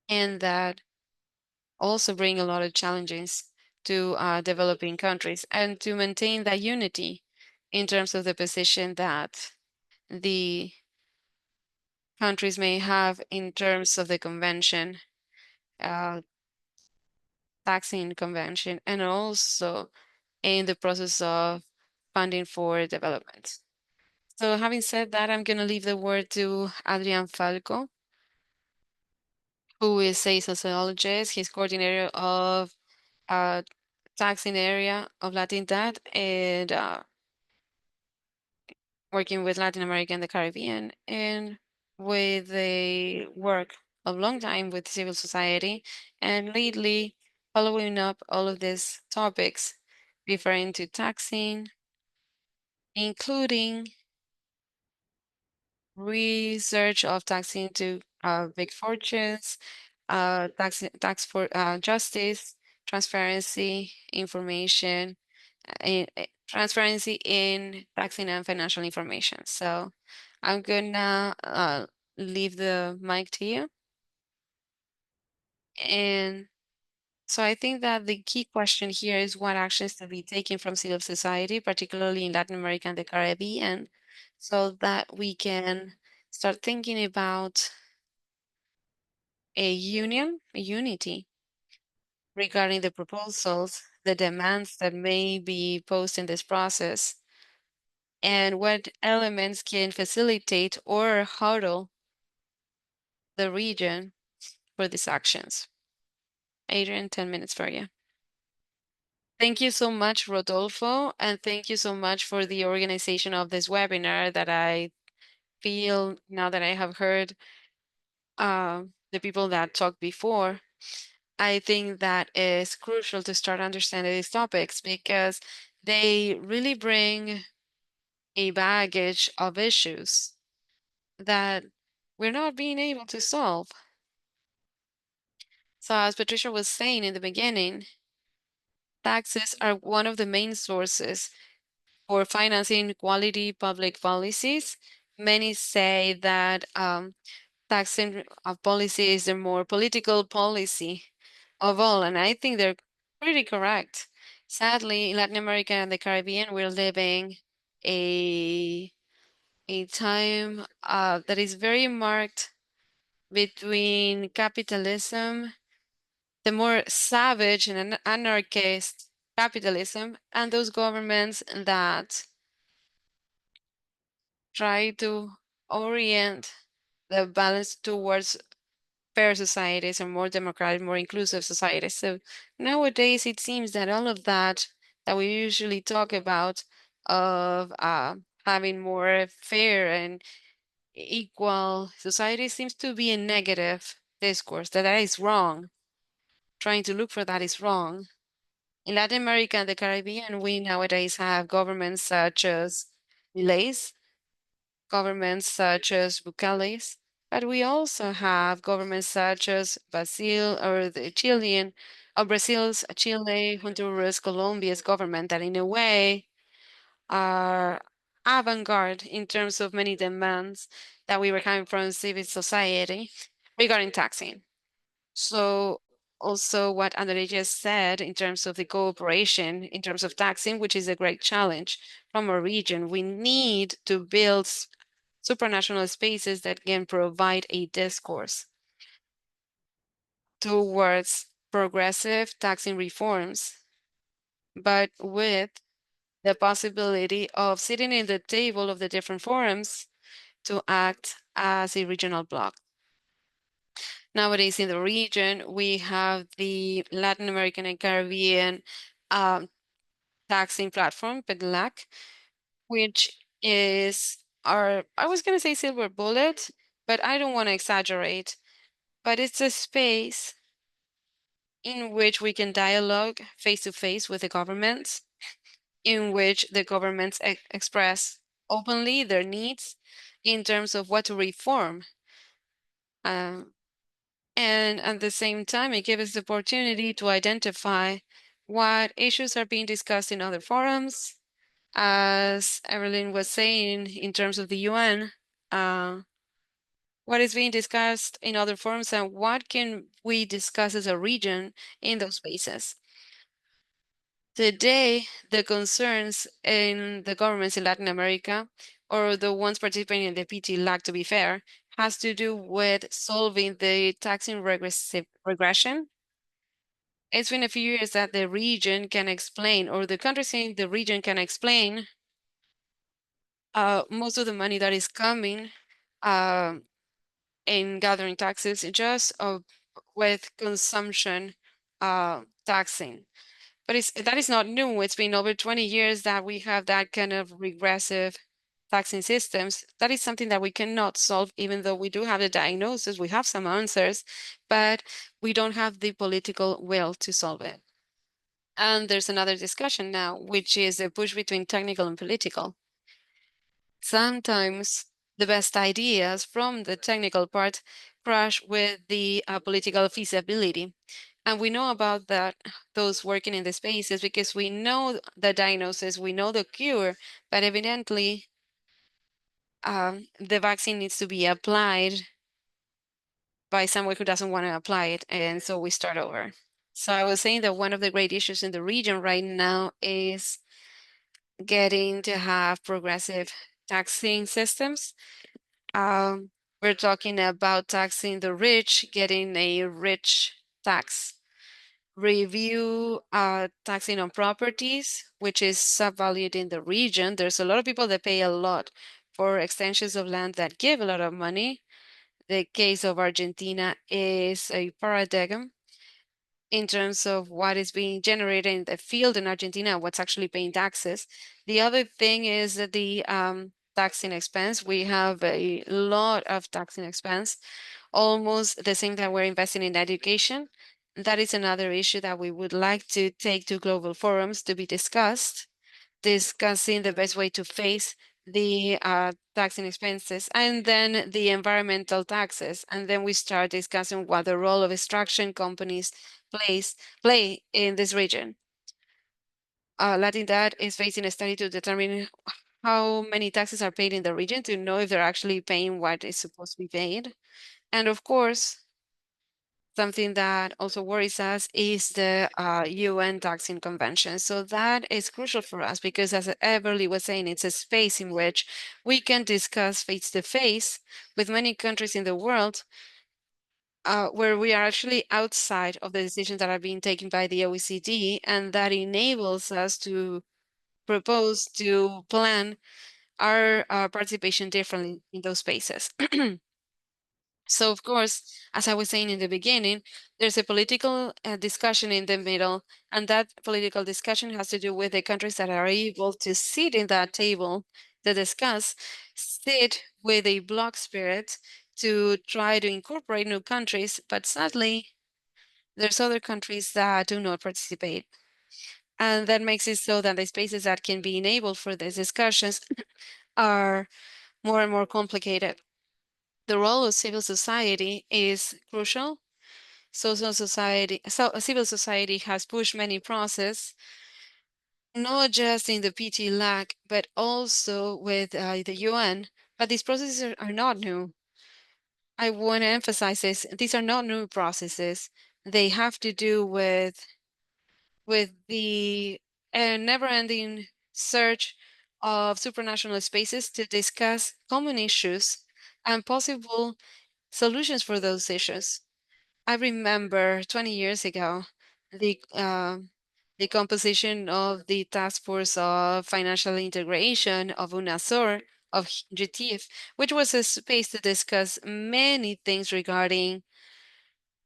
and that also bring a lot of challenges to developing countries, and to maintain that unity in terms of the position that the countries may have in terms of the convention, taxing convention, and also in the process of funding for development. So having said that, I'm going to leave the word to Adrian Falco, who is a sociologist. He's coordinator of taxing area of Latinidad and working with Latin America and the Caribbean, and with a work of long time with civil society, and lately following up all of these topics referring to taxing, including research of taxing to big fortunes, tax for justice, transparency, information, transparency in taxing and financial information. So I'm gonna leave the mic to you. And so I think that the key question here is what actions to be taken from civil society, particularly in Latin America and the Caribbean, so that we can start thinking about a unity regarding the proposals, the demands that may be posed in this process, and what elements can facilitate or hurdle the region for these actions. Adrian, 10 minutes for you. Thank you so much, Rodolfo, and thank you so much for the organization of this webinar that I feel now that I have heard the people that talked before. I think that is crucial to start understanding these topics because they really bring a baggage of issues that we're not being able to solve. So as Patricia was saying in the beginning, taxes are one of the main sources for financing quality public policies. Many say that taxing policy is the more political policy of all, and I think they're pretty correct. Sadly, in Latin America and the Caribbean, we're living a time that is very marked between capitalism, the more savage and anarchist capitalism, and those governments that try to orient the balance towards fair societies and more democratic, more inclusive societies. So nowadays, it seems that all of that we usually talk about of having more fair and equal society seems to be a negative discourse, that is wrong. Trying to look for that is wrong. In Latin America and the Caribbean, we nowadays have governments such as Milei's, governments such as Bukele's, but we also have governments such as Brazil or the Chilean, or Brazil's, Chile, Honduras, Colombia's government that in a way are avant-garde in terms of many demands that we were coming from civil society regarding taxing. So also what Andre just said in terms of the cooperation, in terms of taxing, which is a great challenge from our region. We need to build supranational spaces that can provide a discourse towards progressive taxing reforms, but with the possibility of sitting in the table of the different forums to act as a regional bloc. Nowadays in the region, we have the Latin American and Caribbean taxing platform, PEDLAC, which is our, I was going to say silver bullet, but I don't want to exaggerate, but it's a space in which we can dialogue face to face with the governments, in which the governments express openly their needs in terms of what to reform. And at the same time, it gives us the opportunity to identify what issues are being discussed in other forums. As Evelyn was saying, in terms of the UN, what is being discussed in other forums and what can we discuss as a region in those spaces. Today, the concerns in the governments in Latin America, or the ones participating in the PEDLAC, to be fair, has to do with solving the taxing regression. It's been a few years that the region can explain, or the countries in the region can explain most of the money that is coming in gathering taxes just with consumption taxing. But that is not new. It's been over 20 years that we have that kind of regressive taxing systems. That is something that we cannot solve, even though we do have the diagnosis, we have some answers, but we don't have the political will to solve it. And there's another discussion now, which is a push between technical and political. Sometimes the best ideas from the technical part crash with the political feasibility. And we know about that, those working in the spaces, because we know the diagnosis, we know the cure, but evidently the vaccine needs to be applied by someone who doesn't want to apply it. And so we start over. So I was saying that one of the great issues in the region right now is getting to have progressive taxing systems. We're talking about taxing the rich, getting a rich tax. Review taxing on properties, which is subvalued in the region. There's a lot of people that pay a lot for extensions of land that give a lot of money. The case of Argentina is a paradigm in terms of what is being generated in the field in Argentina, what's actually paying taxes. The other thing is that the taxing expense. We have a lot of taxing expense, almost the same that we're investing in education. That is another issue that we would like to take to global forums to be discussed, discussing the best way to face the taxing expenses, and then the environmental taxes. And then we start discussing what the role of extraction companies play in this region. Latin Dad is facing a study to determine how many taxes are paid in the region to know if they're actually paying what is supposed to be paid. And of course, something that also worries us is the UN taxing convention. So that is crucial for us because, as Everly was saying, it's a space in which we can discuss face to face with many countries in the world where we are actually outside of the decisions that are being taken by the OECD, and that enables us to propose to plan our participation differently in those spaces. So, of course, as I was saying in the beginning, there's a political discussion in the middle, and that political discussion has to do with the countries that are able to sit in that table to discuss, sit with a block spirit to try to incorporate new countries, but sadly, there's other countries that do not participate. And that makes it so that the spaces that can be enabled for these discussions are more and more complicated. The role of civil society is crucial. Civil society has pushed many processes, not just in the PEDLAC, but also with the UN. But these processes are not new. I want to emphasize this. These are not new processes. they have to do with the never-ending search of supranational spaces to discuss common issues and possible solutions for those issues. I remember 20 years ago the composition of the Task Force of Financial Integration of UNASUR of GTIF, which was a space to discuss many things regarding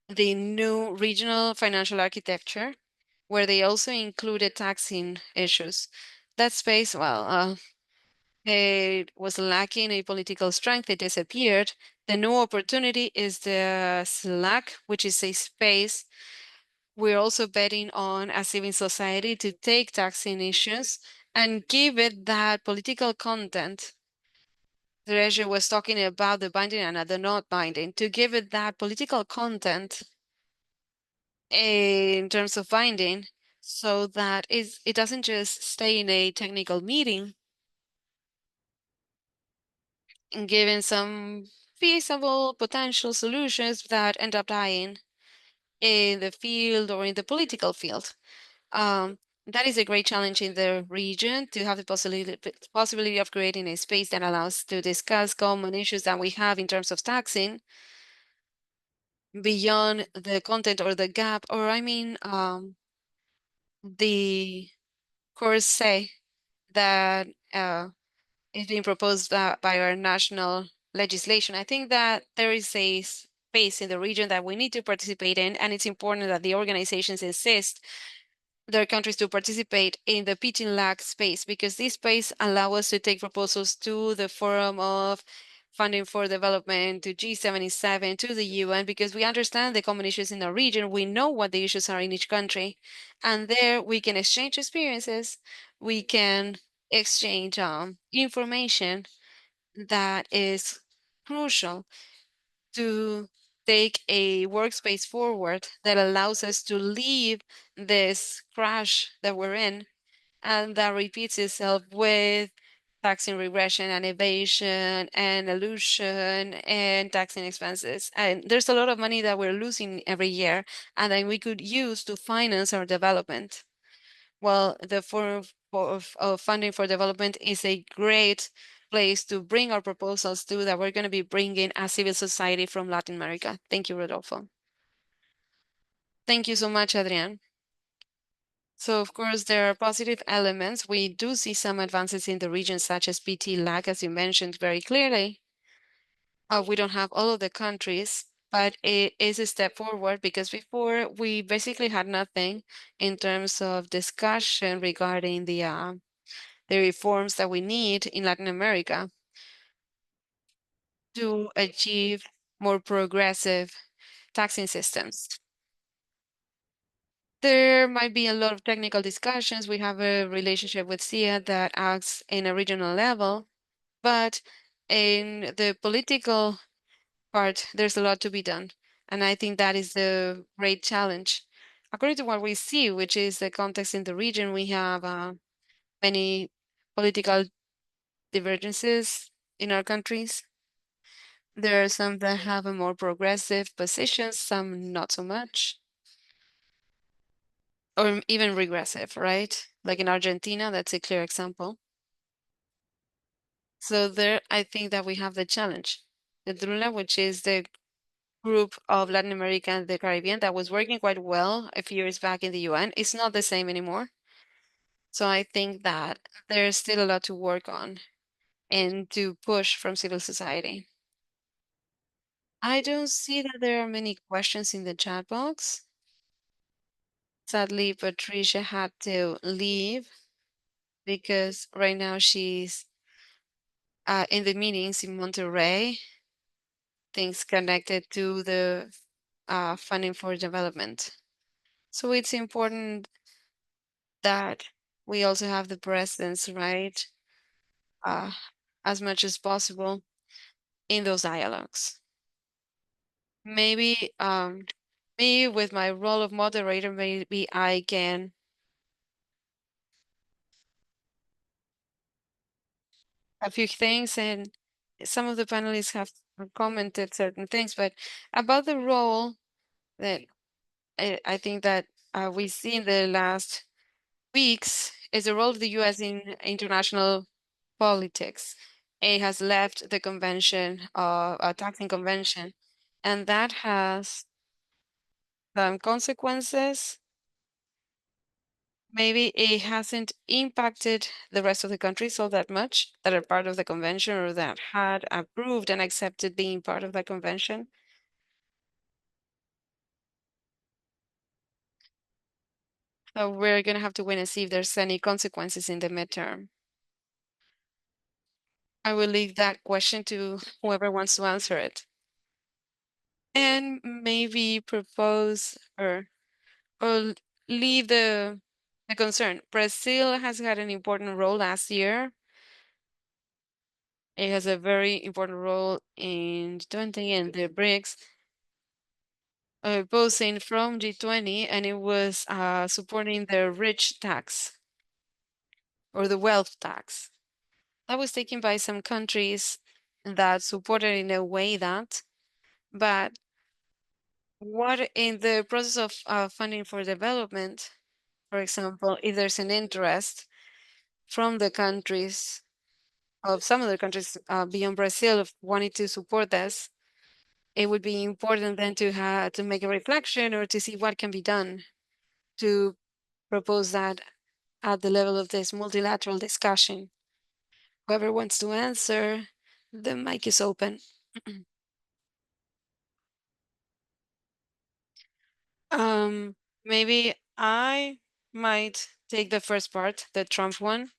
the new regional financial architecture, where they also included taxing issues. That space, well, it was lacking a political strength. It disappeared. The new opportunity is the SLAC, which is a space we're also betting on as civil society to take taxing issues and give it that political content. Teresa was talking about the binding and the not binding, to give it that political content in terms of binding, so that it doesn't just stay in a technical meeting and giving some feasible potential solutions that end up dying in the field or in the political field. That is a great challenge in the region, to have the possibility of creating a space that allows to discuss common issues that we have in terms of taxing beyond the content or the gap, or the course say that is being proposed by our national legislation. I think that there is a space in the region that we need to participate in, and it's important that the organizations insist their countries to participate in the pitching lag space, because this space allow us to take proposals to the Forum of Funding for Development, to G77, to the UN, because we understand the common issues in our region. We know what the issues are in each country, and there we can exchange experiences. We can exchange information that is crucial to take a workspace forward that allows us to leave this crash that we're in, and that repeats itself with taxing regression and evasion and illusion and taxing expenses. And there's a lot of money that we're losing every year, and that we could use to finance our development. Well, the Forum of Funding for Development is a great place to bring our proposals to, that we're going to be bringing as civil society from Latin America. Thank you, Rodolfo. Thank you so much, Adrian. So, of course, there are positive elements. We do see some advances in the region, such as PT lag, as you mentioned very clearly. We don't have all of the countries, but it is a step forward, because before we basically had nothing in terms of discussion regarding the reforms that we need in Latin America to achieve more progressive taxing systems. There might be a lot of technical discussions. We have a relationship with SIA that acts in a regional level, but in the political part, there's a lot to be done. And I think that is the great challenge. According to what we see, which is the context in the region, we have many political divergences in our countries. There are some that have a more progressive position, some not so much, or even regressive, right? Like in Argentina, that's a clear example. So there, I think that we have the challenge. The DRULA, which is the group of Latin America and the Caribbean that was working quite well a few years back in the UN, is not the same anymore. So I think that there's still a lot to work on and to push from civil society. I don't see that there are many questions in the chat box. Sadly, Patricia had to leave because right now she's in the meetings in Monterrey, things connected to the funding for development. So it's important that we also have the presence, right, as much as possible in those dialogues. Maybe me, with my role of moderator, maybe I can a few things, and some of the panelists have commented certain things, but about the role that I think that we see in the last weeks is the role of the U.S. in international politics. It has left the convention, a taxing convention, and that has some consequences. Maybe it hasn't impacted the rest of the countries all that much that are part of the convention or that had approved and accepted being part of the convention. So we're going to have to wait and see if there's any consequences in the midterm. I will leave that question to whoever wants to answer it. And maybe propose or leave the concern. Brazil has had an important role last year. It has a very important role in G20 and the BRICS, posing from G20, and it was supporting the rich tax or the wealth tax. That was taken by some countries that supported in a way that, but what in the process of funding for development, for example, if there's an interest from the countries of some other countries beyond Brazil of wanting to support this, it would be important then to have to make a reflection or to see what can be done to propose that at the level of this multilateral discussion. Whoever wants to answer, the mic is open. Maybe I might take the first part, the Trump one.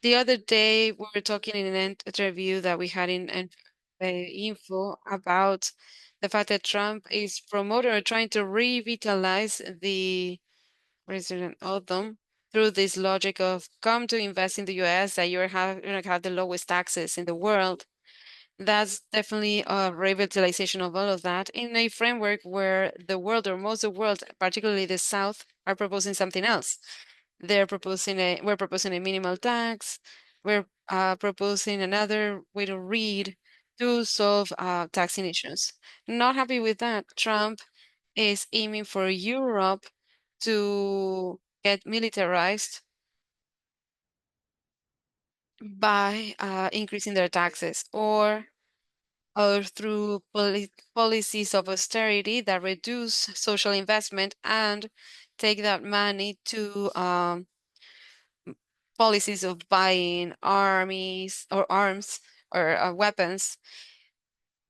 The other day, we were talking in an interview that we had in Info about the fact that Trump is promoting or trying to revitalize the President Autumn through this logic of come to invest in the US, that you're going to have the lowest taxes in the world. That's definitely a revitalization of all of that in a framework where the world or most of the world, particularly the South, are proposing something else. We're proposing a minimal tax. We're proposing another way to read to solve taxing issues. Not happy with that. Trump is aiming for Europe to get militarized by increasing their taxes or through policies of austerity that reduce social investment and take that money to policies of buying armies or arms or weapons.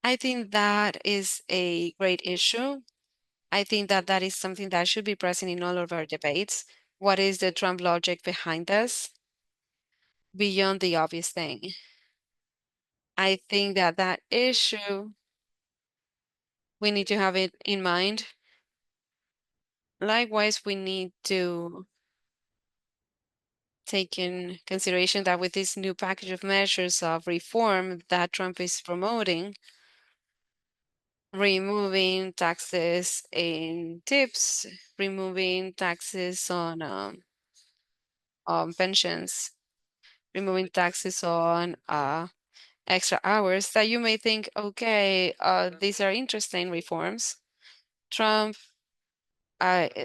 I think that is a great issue. I think that that is something that should be present in all of our debates. What is the Trump logic behind this? Beyond the obvious thing. I think that that issue, we need to have it in mind. Likewise, we need to take in consideration that with this new package of measures of reform that Trump is promoting, removing taxes in tips, removing taxes on pensions, removing taxes on extra hours, that you may think, okay, these are interesting reforms. Trump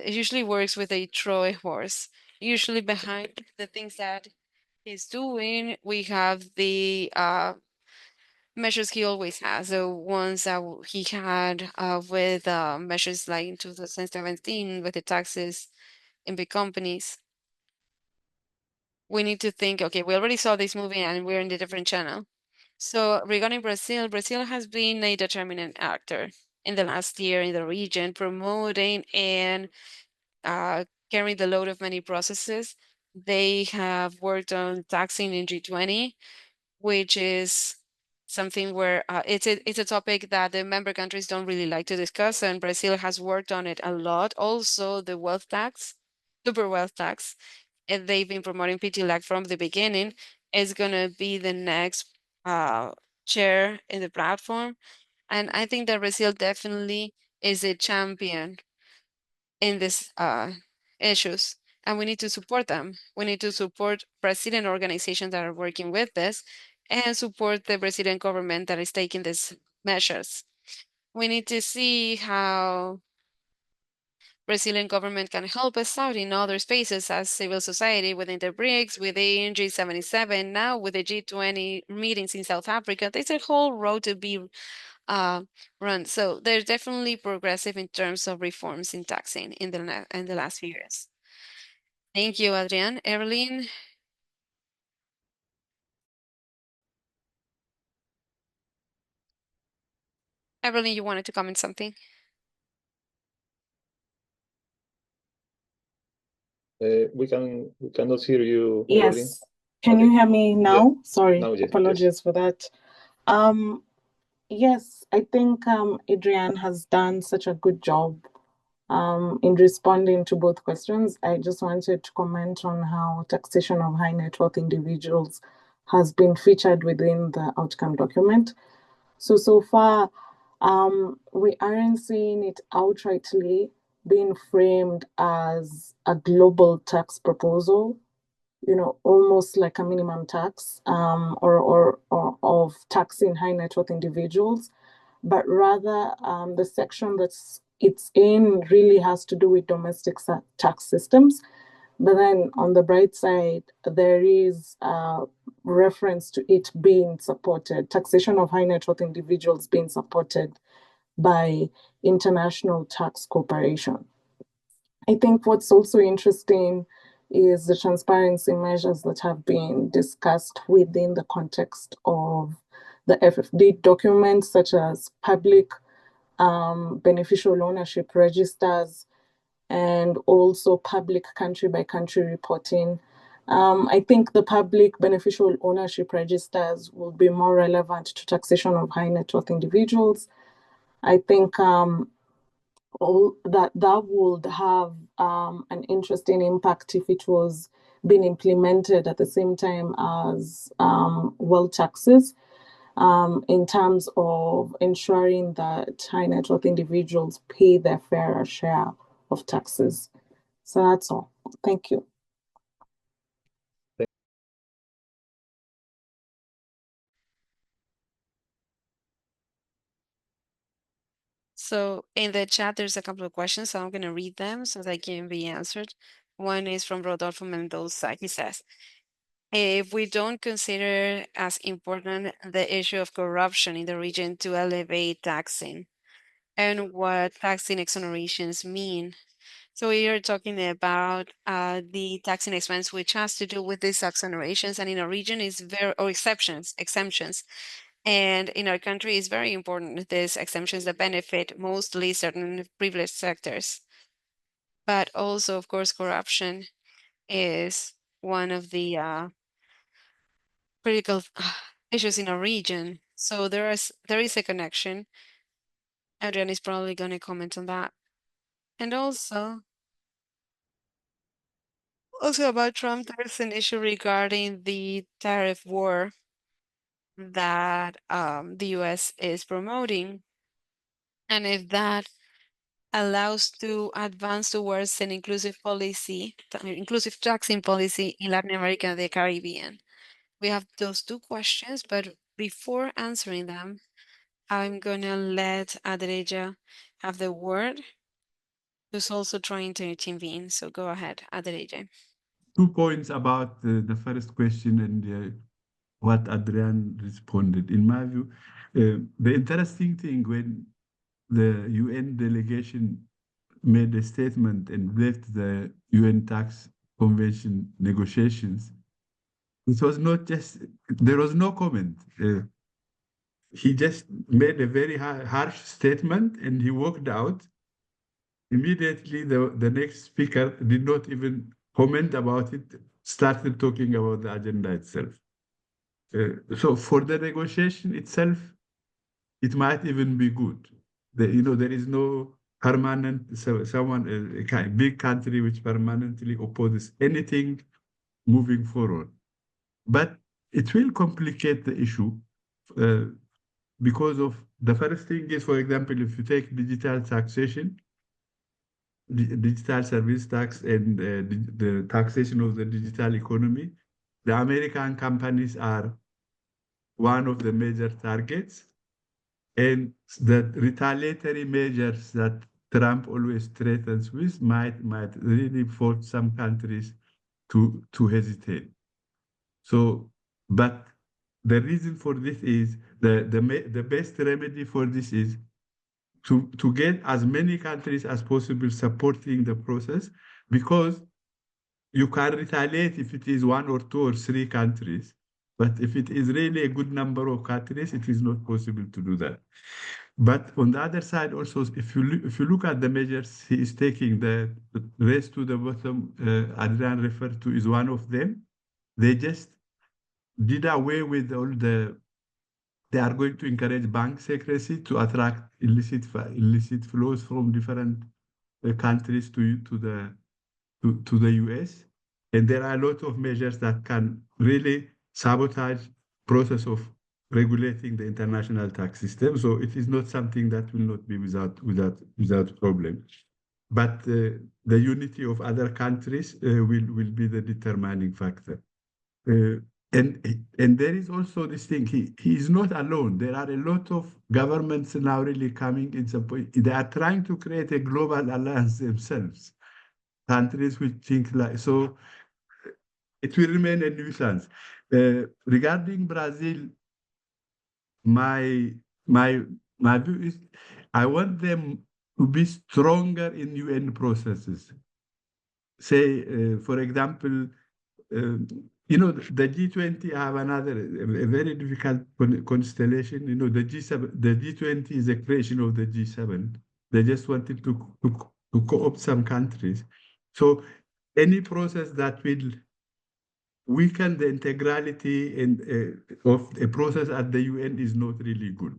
usually works with a Troy horse. Usually behind the things that he's doing, we have the measures he always has. The ones that he had with measures like in 2017 with the taxes in big companies. We need to think, okay, we already saw this movie and we're in a different channel. So regarding Brazil, Brazil has been a determinant actor in the last year in the region, promoting and carrying the load of many processes. They have worked on taxing in G20, which is something where it's a topic that the member countries don't really like to discuss, and Brazil has worked on it a lot. Also, the wealth tax, super wealth tax, and they've been promoting PT-LAC from the beginning. Is gonna be the next uh, chair in the platform, and I think that Brazil definitely is a champion in these issues, and we need to support them. We need to support Brazilian organizations that are working with this and support the Brazilian government that is taking these measures. We need to see how Brazilian government can help us out in other spaces as civil society within the BRICS, within G77, now with the G20 meetings in South Africa. There's a whole road to be run. So they're definitely progressive in terms of reforms in taxing in the last few years. Thank you, Adrian. Evelyn? Evelyn, you wanted to comment something? We cannot hear you, Evelyn. Yes. Can Okay. you hear me now? Sorry, Now, yes, apologies for that. Yes, I think Adrian has done such a good job in responding to both questions. I just wanted to comment on how taxation of high net worth individuals has been featured within the outcome document. So far, we aren't seeing it outrightly being framed as a global tax proposal, almost like a minimum tax or of taxing high net worth individuals, but rather the section that's it's in really has to do with domestic tax systems. But then on the bright side, there is reference to it being supported, taxation of high net worth individuals being supported by international tax cooperation. I think what's also interesting is the transparency measures that have been discussed within the context of the FFD documents, such as public beneficial ownership registers and also public country by country reporting. I think the public beneficial ownership registers will be more relevant to taxation of high net worth individuals. I think all that would have an interesting impact if it was being implemented at the same time as wealth taxes, in terms of ensuring that high net worth individuals pay their fair share of taxes. So that's all. Thank you. So in the chat, there's a couple of questions, so I'm going to read them so they can be answered. One is from Rodolfo Mendoza. He says, if we don't consider as important the issue of corruption in the region to elevate taxing and what taxing exonerations mean. So we are talking about the taxing expense, which has to do with these exonerations, and in our region is or exemptions. And in our country, it's very important, these exemptions that benefit mostly certain privileged sectors. But also, of course, corruption is one of the critical issues in our region. So there is a connection. Adrian is probably going to comment on that. And also about Trump, there's an issue regarding the tariff war that the US is promoting. And if that allows to advance towards an inclusive policy, inclusive taxing policy in Latin America and the Caribbean. We have those two questions, but before answering them, I'm gonna let Adereja have the word, who's also trying to intervene. So go ahead, Adereja. 2 points about the first question and what Adrian responded. In my view, the interesting thing when the UN delegation made a statement and left the UN tax convention negotiations, it was not just, there was no comment. He just made a very harsh statement and he walked out. Immediately, the next speaker did not even comment about it, started talking about the agenda itself. So for the negotiation itself, it might even be good. There is no permanent, a big country which permanently opposes anything moving forward. But it will complicate the issue because of the first thing is, for example, if you take digital taxation, digital service tax and the taxation of the digital economy, the American companies are one of the major targets. And the retaliatory measures that Trump always threatens with might really force some countries to hesitate. So, but the reason for this is the best remedy for this is to get as many countries as possible supporting the process, because you can retaliate if it is one or two or three countries. But if it is really a good number of countries, it is not possible to do that. But on the other side, also, if you look at the measures he is taking, the race to the bottom, Adrian referred to, is one of them. They just did away with all the. They are going to encourage bank secrecy to attract illicit flows from different countries to the US. And there are a lot of measures that can really sabotage process of regulating the international tax system. So it is not something that will not be without problem. But the unity of other countries will be the determining factor. And there is also this thing, he is not alone. There are a lot of governments now really coming in some point. They are trying to create a global alliance themselves. Countries which think like so, it will remain a nuisance. Regarding Brazil, my my my view is I want them to be stronger in UN processes. Say, for example, the G20 have another a very difficult constellation. The G7, the G20 is a creation of the G7. They just wanted to co-opt some countries. So any process that will weaken the integrality of a process at the UN is not really good.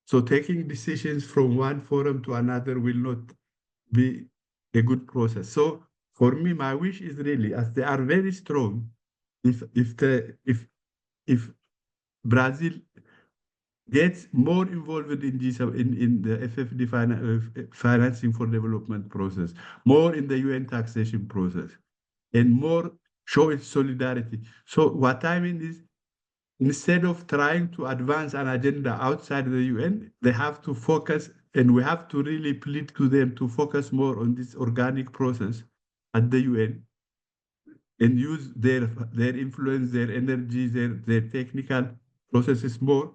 So taking decisions from one forum to another will not be a good process. So for me, my wish is really, as they are very strong, if Brazil gets more involved in in the FFD financing for development process, more in the UN taxation process, and more show its solidarity. So what I mean is, instead of trying to advance an agenda outside the UN, they have to focus, and we have to really plead to them to focus more on this organic process at the UN and use their influence, their energy, their technical processes more,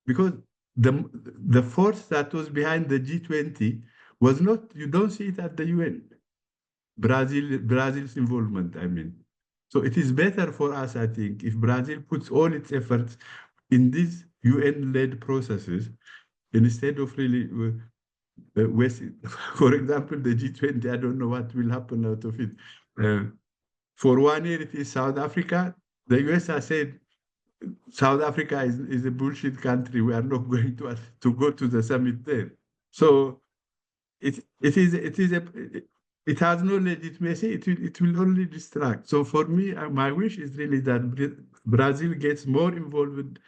because the force that was behind the G20 was not, you don't see it at the UN. Brazil's involvement, I mean. So it is better for us, I think, if Brazil puts all its efforts in these UN-led processes instead of really wasting. For example, the G20, I don't know what will happen out of it. For 1 year, it is South Africa. The US has said South Africa is a bullshit country. We are not going to go to the summit there. So it has no legitimacy. It will only distract. So for me, my wish is really that Brazil gets more involved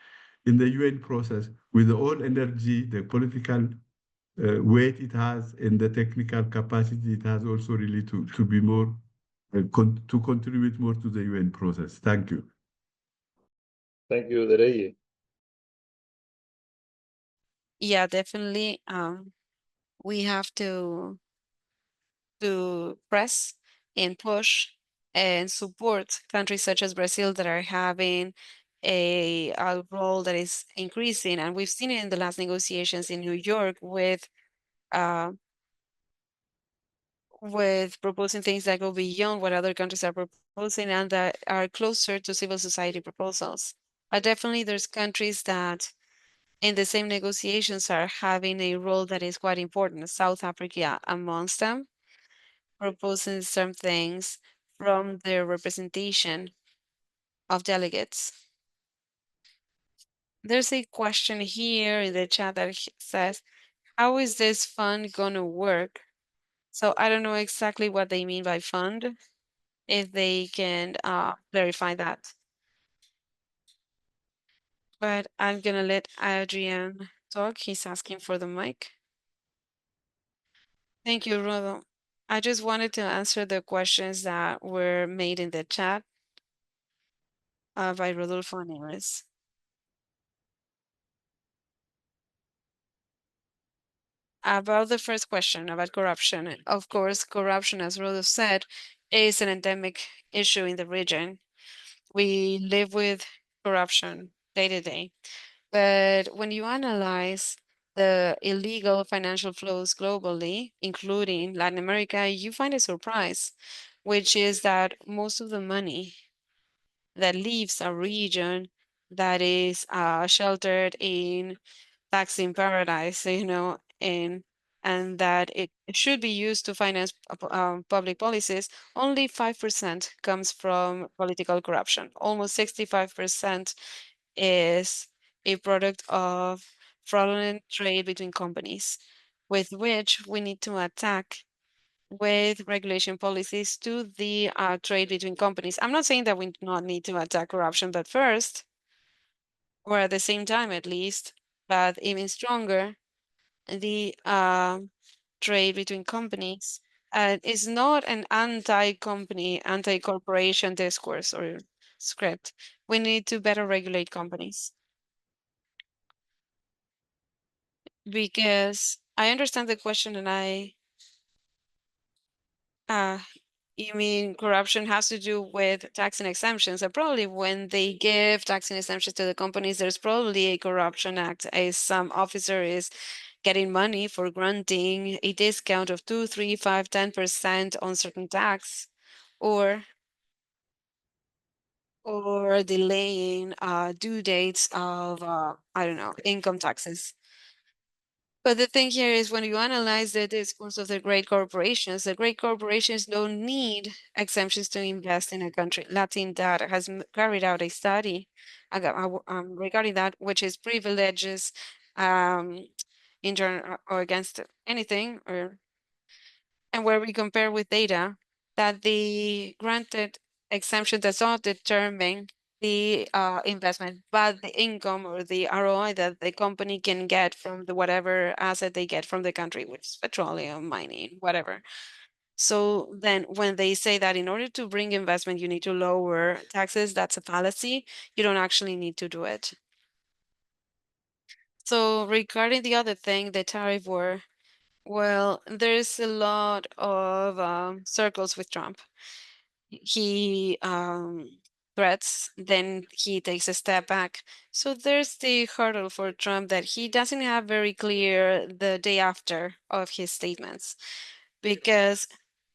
in the UN process with all energy, the political weight it has, and the technical capacity it has also really to be more to contribute more to the UN process. Thank you. Thank you, Dereye. Yeah, definitely. We have to press and push and support countries such as Brazil that are having a role that is increasing, and we've seen it in the last negotiations in New York uh, with proposing things that go beyond what other countries are proposing and that are closer to civil society proposals. But definitely, there's countries that in the same negotiations are having a role that is quite important. South Africa amongst them, proposing some things from their representation of delegates. There's a question here in the chat that says, how is this fund gonna work? So I don't know exactly what they mean by fund, if they can clarify that. But I'm gonna let Adrian talk. He's asking for the mic. Thank you, Rodo. I just wanted to answer the questions that were made in the chat by Rodolfo Neves. About the first question about corruption, of course, corruption, as Rodolfo said, is an endemic issue in the region. We live with corruption day to day. But when you analyze the illegal financial flows globally, including Latin America, you find a surprise, which is that most of the money that leaves a region that is sheltered in taxing paradise, and that it should be used to finance public policies, only 5% comes from political corruption. Almost 65% is a product of fraudulent trade between companies, with which we need to attack with regulation policies to the trade between companies. I'm not saying that we do not need to attack corruption, but first, or at the same time at least, but even stronger, the trade between companies is not an anti-company, anti-corporation discourse or script. We need to better regulate companies. Because I understand the question and uh, you mean corruption has to do with tax and exemptions, and probably when they give tax and exemptions to the companies, there's probably a corruption act, as some officer is getting money for granting a discount of 2, 3, 5, 10% on certain tax, or delaying due dates of I don't know, income taxes. But the thing here is when you analyze the discourse of the great corporations don't need exemptions to invest in a country. Latin Data has carried out a study regarding that, which is privileges um, or against anything, and where we compare with data that the granted exemption does not determine the investment, but the income or the ROI that the company can get from the whatever asset they get from the country, which is petroleum, mining, whatever. So then when they say that in order to bring investment, you need to lower taxes, that's a fallacy. You don't actually need to do it. So regarding the other thing, the tariff war, well, there's a lot of circles with Trump. He threats, then he takes a step back. So there's the hurdle for Trump that he doesn't have very clear the day after of his statements, because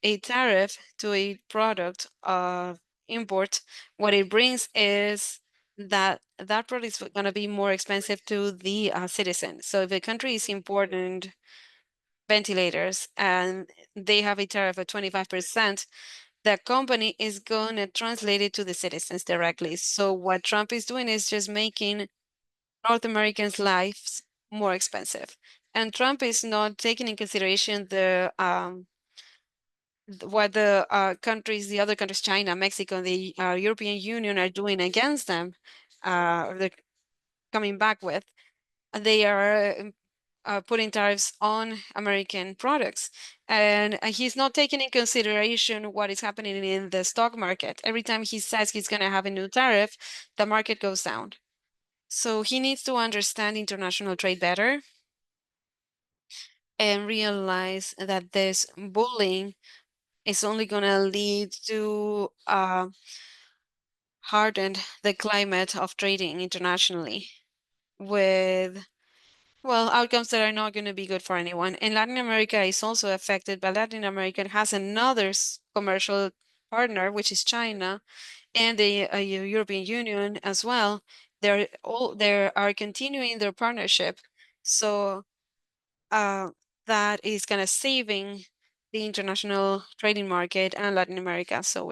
a tariff to a product of import, what it brings is that that product is going to be more expensive to the citizen. So if a country is important ventilators and they have a tariff of 25%, the company is going to translate it to the citizens directly. So what Trump is doing is just making North Americans' lives more expensive. And Trump is not taking in consideration what the the other countries, China, Mexico, the European Union are doing against them, or they're coming back with. They are putting tariffs on American products. And he's not taking in consideration what is happening in the stock market. Every time he says he's going to have a new tariff, the market goes down. So he needs to understand international trade better and realize that this bullying is only going to lead to harden the climate of trading internationally with outcomes that are not going to be good for anyone. And Latin America is also affected, but Latin America has another commercial partner, which is China, and the European Union as well. They are continuing their partnership. So uh, that is kind of saving the international trading market and Latin America. So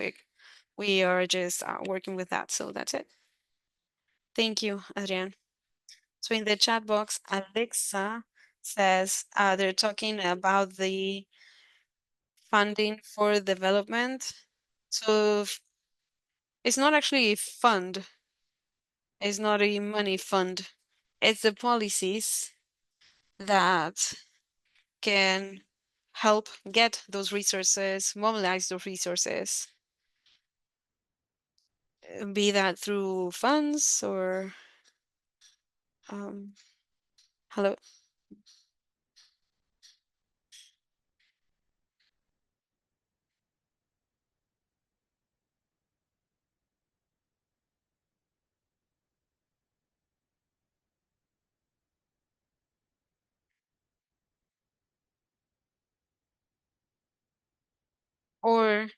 we are just working with that. So that's it. Thank you, Adrian. So in the chat box, Alexa says they're talking about the funding for development. So it's not actually a fund, it's not a money fund. It's the policies that can help get those resources, mobilize those resources, be that through funds or hello. or,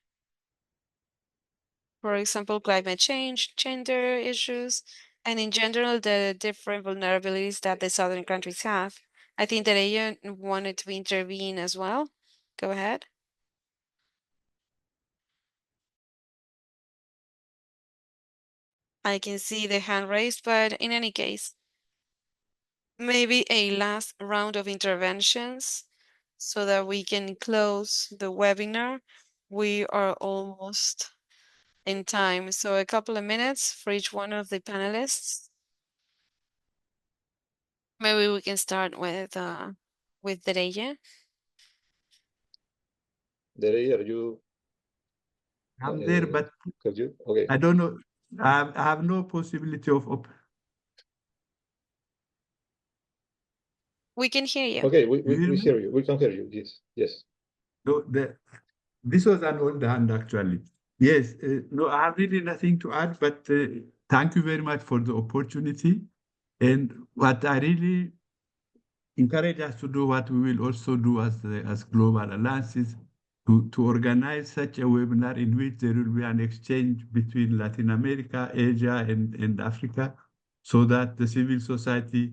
for example, climate change, gender issues, and in general, the different vulnerabilities that the southern countries have. I think that Aya wanted to intervene as well. Go ahead. I can see the hand raised, but in any case, maybe a last round of interventions so that we can close the webinar. We are almost in time, so a couple of minutes for each one of the panelists. Maybe we can start with Dereye. Dereye, are you? I'm there, but Could you? Okay. I don't know. I have no possibility of. We can hear you. Okay, You hear we me? hear you. We can hear you. Yes, yes. No, this was an old hand, actually. Yes, no, I have really nothing to add, but thank you very much for the opportunity. And what I really encourage us to do, what we will also do as Global Alliances, to organize such a webinar in which there will be an exchange between Latin America, Asia, and Africa, so that the civil society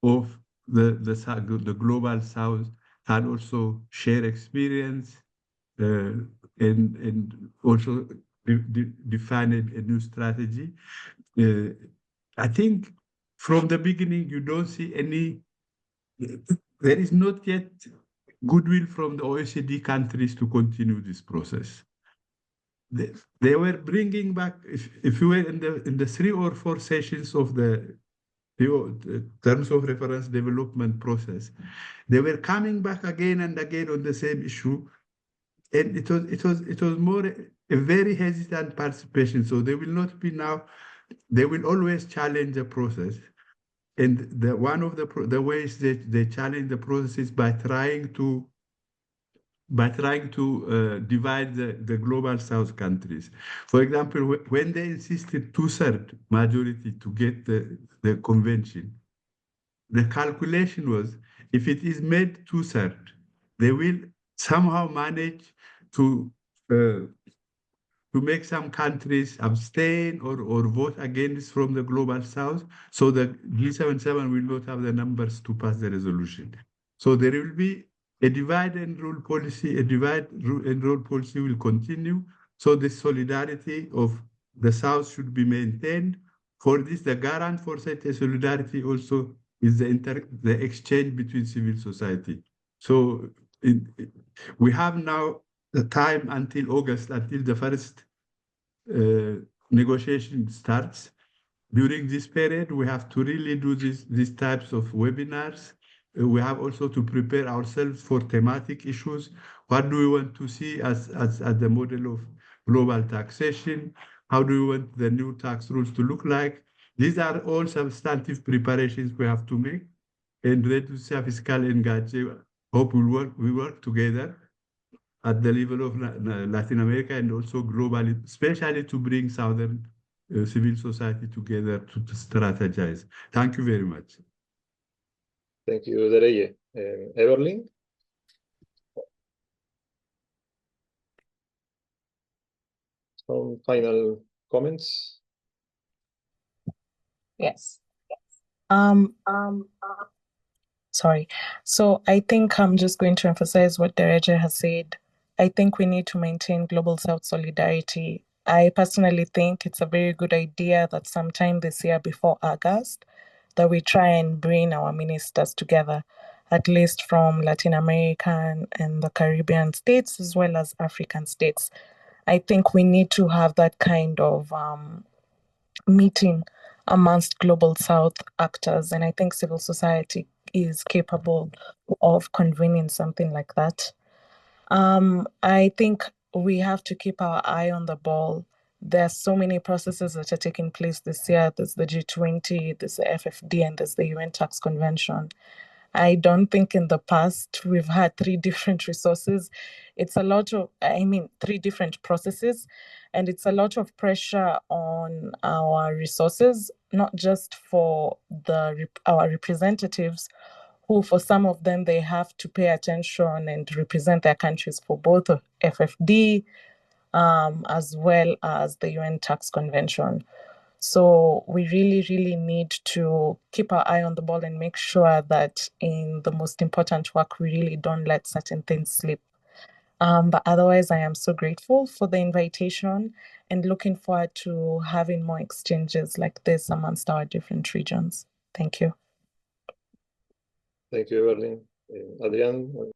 of the Global South can also share experience and also define a new strategy. I think from the beginning, you don't see any, there is not yet goodwill from the OECD countries to continue this process. They were bringing back, if you were in the 3 or 4 sessions of the terms of reference development process, they were coming back again and again on the same issue, and it was more a very hesitant participation. So they will not be now. They will always challenge the process, and one of the ways that they challenge the process is by trying to divide the global South countries. For example, when they insisted 2/3 majority to get the convention, the calculation was if it is made 2/3, they will somehow manage to make some countries abstain or vote against from the global South, so the G77 will not have the numbers to pass the resolution. So there will be a divide and rule policy. A divide and rule policy will continue. So the solidarity of the South should be maintained. For this, the garant for such a solidarity also is the exchange between civil society. So we have now the time until August, until the first negotiation starts. During this period, we have to really do these types of webinars. We have also to prepare ourselves for thematic issues. What do we want to see as the model of global taxation? How do we want the new tax rules to look like? These are all substantive preparations we have to make. And Reducia Fiscal and GACE hope we work together at the level of Latin America and also globally, especially to bring Southern civil society together to strategize. Thank you very much. Thank you, Dereye. Everlyn? Some final comments? Yes. Sorry. So I think I'm just going to emphasize what Dereje has said. I think we need to maintain global South solidarity. I personally think it's a very good idea that sometime this year before August, that we try and bring our ministers together, at least from Latin American and the Caribbean states, as well as African states. I think we need to have that kind of meeting amongst global South actors, and I think civil society is capable of convening something like that. I think we have to keep our eye on the ball. There's so many processes that are taking place this year. There's the G20, there's the FFD, and there's the UN Tax Convention. I don't think in the past we've had 3 different resources. It's a lot of, 3 different processes, and it's a lot of pressure on our resources, not just for our representatives who for some of them, they have to pay attention and represent their countries for both FFD as well as the UN Tax Convention. So we really, really need to keep our eye on the ball and make sure that in the most important work, we really don't let certain things slip. But otherwise, I am so grateful for the invitation and looking forward to having more exchanges like this amongst our different regions. Thank you. Thank you, Evelyn. Adrian?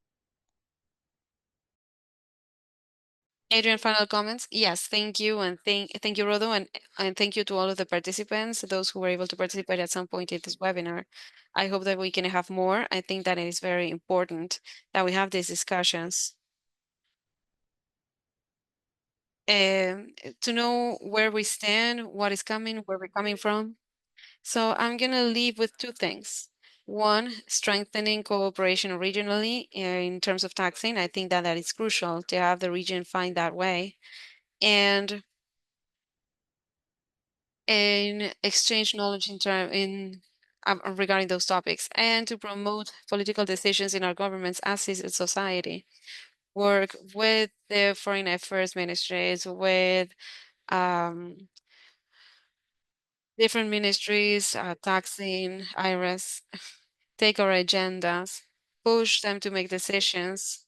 Adrian, final comments? Yes, thank you, and thank you, Rodo, and thank you to all of the participants, those who were able to participate at some point in this webinar. I hope that we can have more. I think that it is very important that we have these discussions. To know where we stand, what is coming, where we're coming from. So I'm gonna leave with two things. One, strengthening cooperation regionally in terms of taxing. I think that is crucial to have the region find that way. And exchange knowledge regarding those topics, and to promote political decisions in our governments as civil society. Work with the foreign affairs ministries, with different ministries, taxing, IRS, take our agendas, push them to make decisions.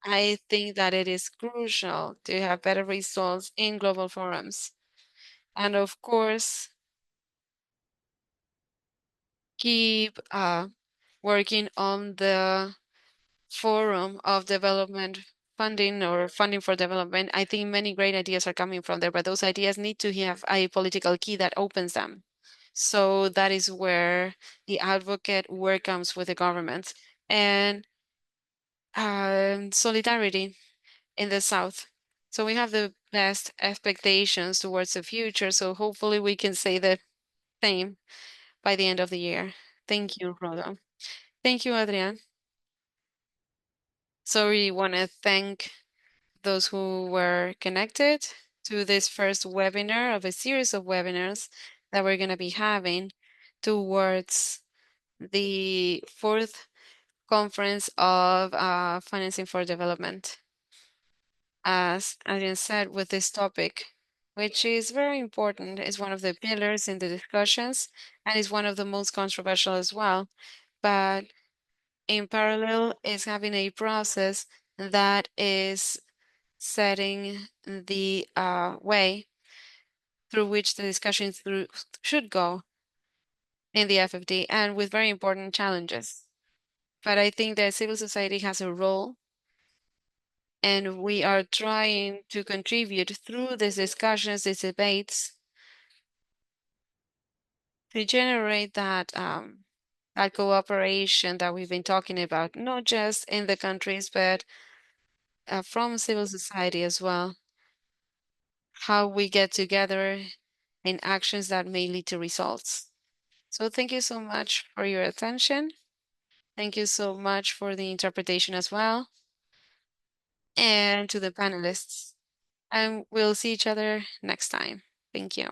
I think that it is crucial to have better results in global forums. And of course, keep working on the forum of development funding or funding for development. I think many great ideas are coming from there, but those ideas need to have a political key that opens them. So that is where the advocate work comes with the government, and solidarity in the South. So we have the best expectations towards the future. So hopefully we can say the same by the end of the year. Thank you, Rodo. Thank you, Adrian. So we want to thank those who were connected to this first webinar of a series of webinars that we're going to be having towards the fourth conference of financing for development. As Adrian said, with this topic, which is very important, is one of the pillars in the discussions and is one of the most controversial as well. But in parallel is having a process that is setting the way through which the discussions should go in the FFD, and with very important challenges. But I think that civil society has a role, and we are trying to contribute through these discussions, these debates, to generate that that cooperation that we've been talking about, not just in the countries, but from civil society as well. How we get together in actions that may lead to results. So thank you so much for your attention. Thank you so much for the interpretation as well. And to the panelists. And we'll see each other next time. Thank you.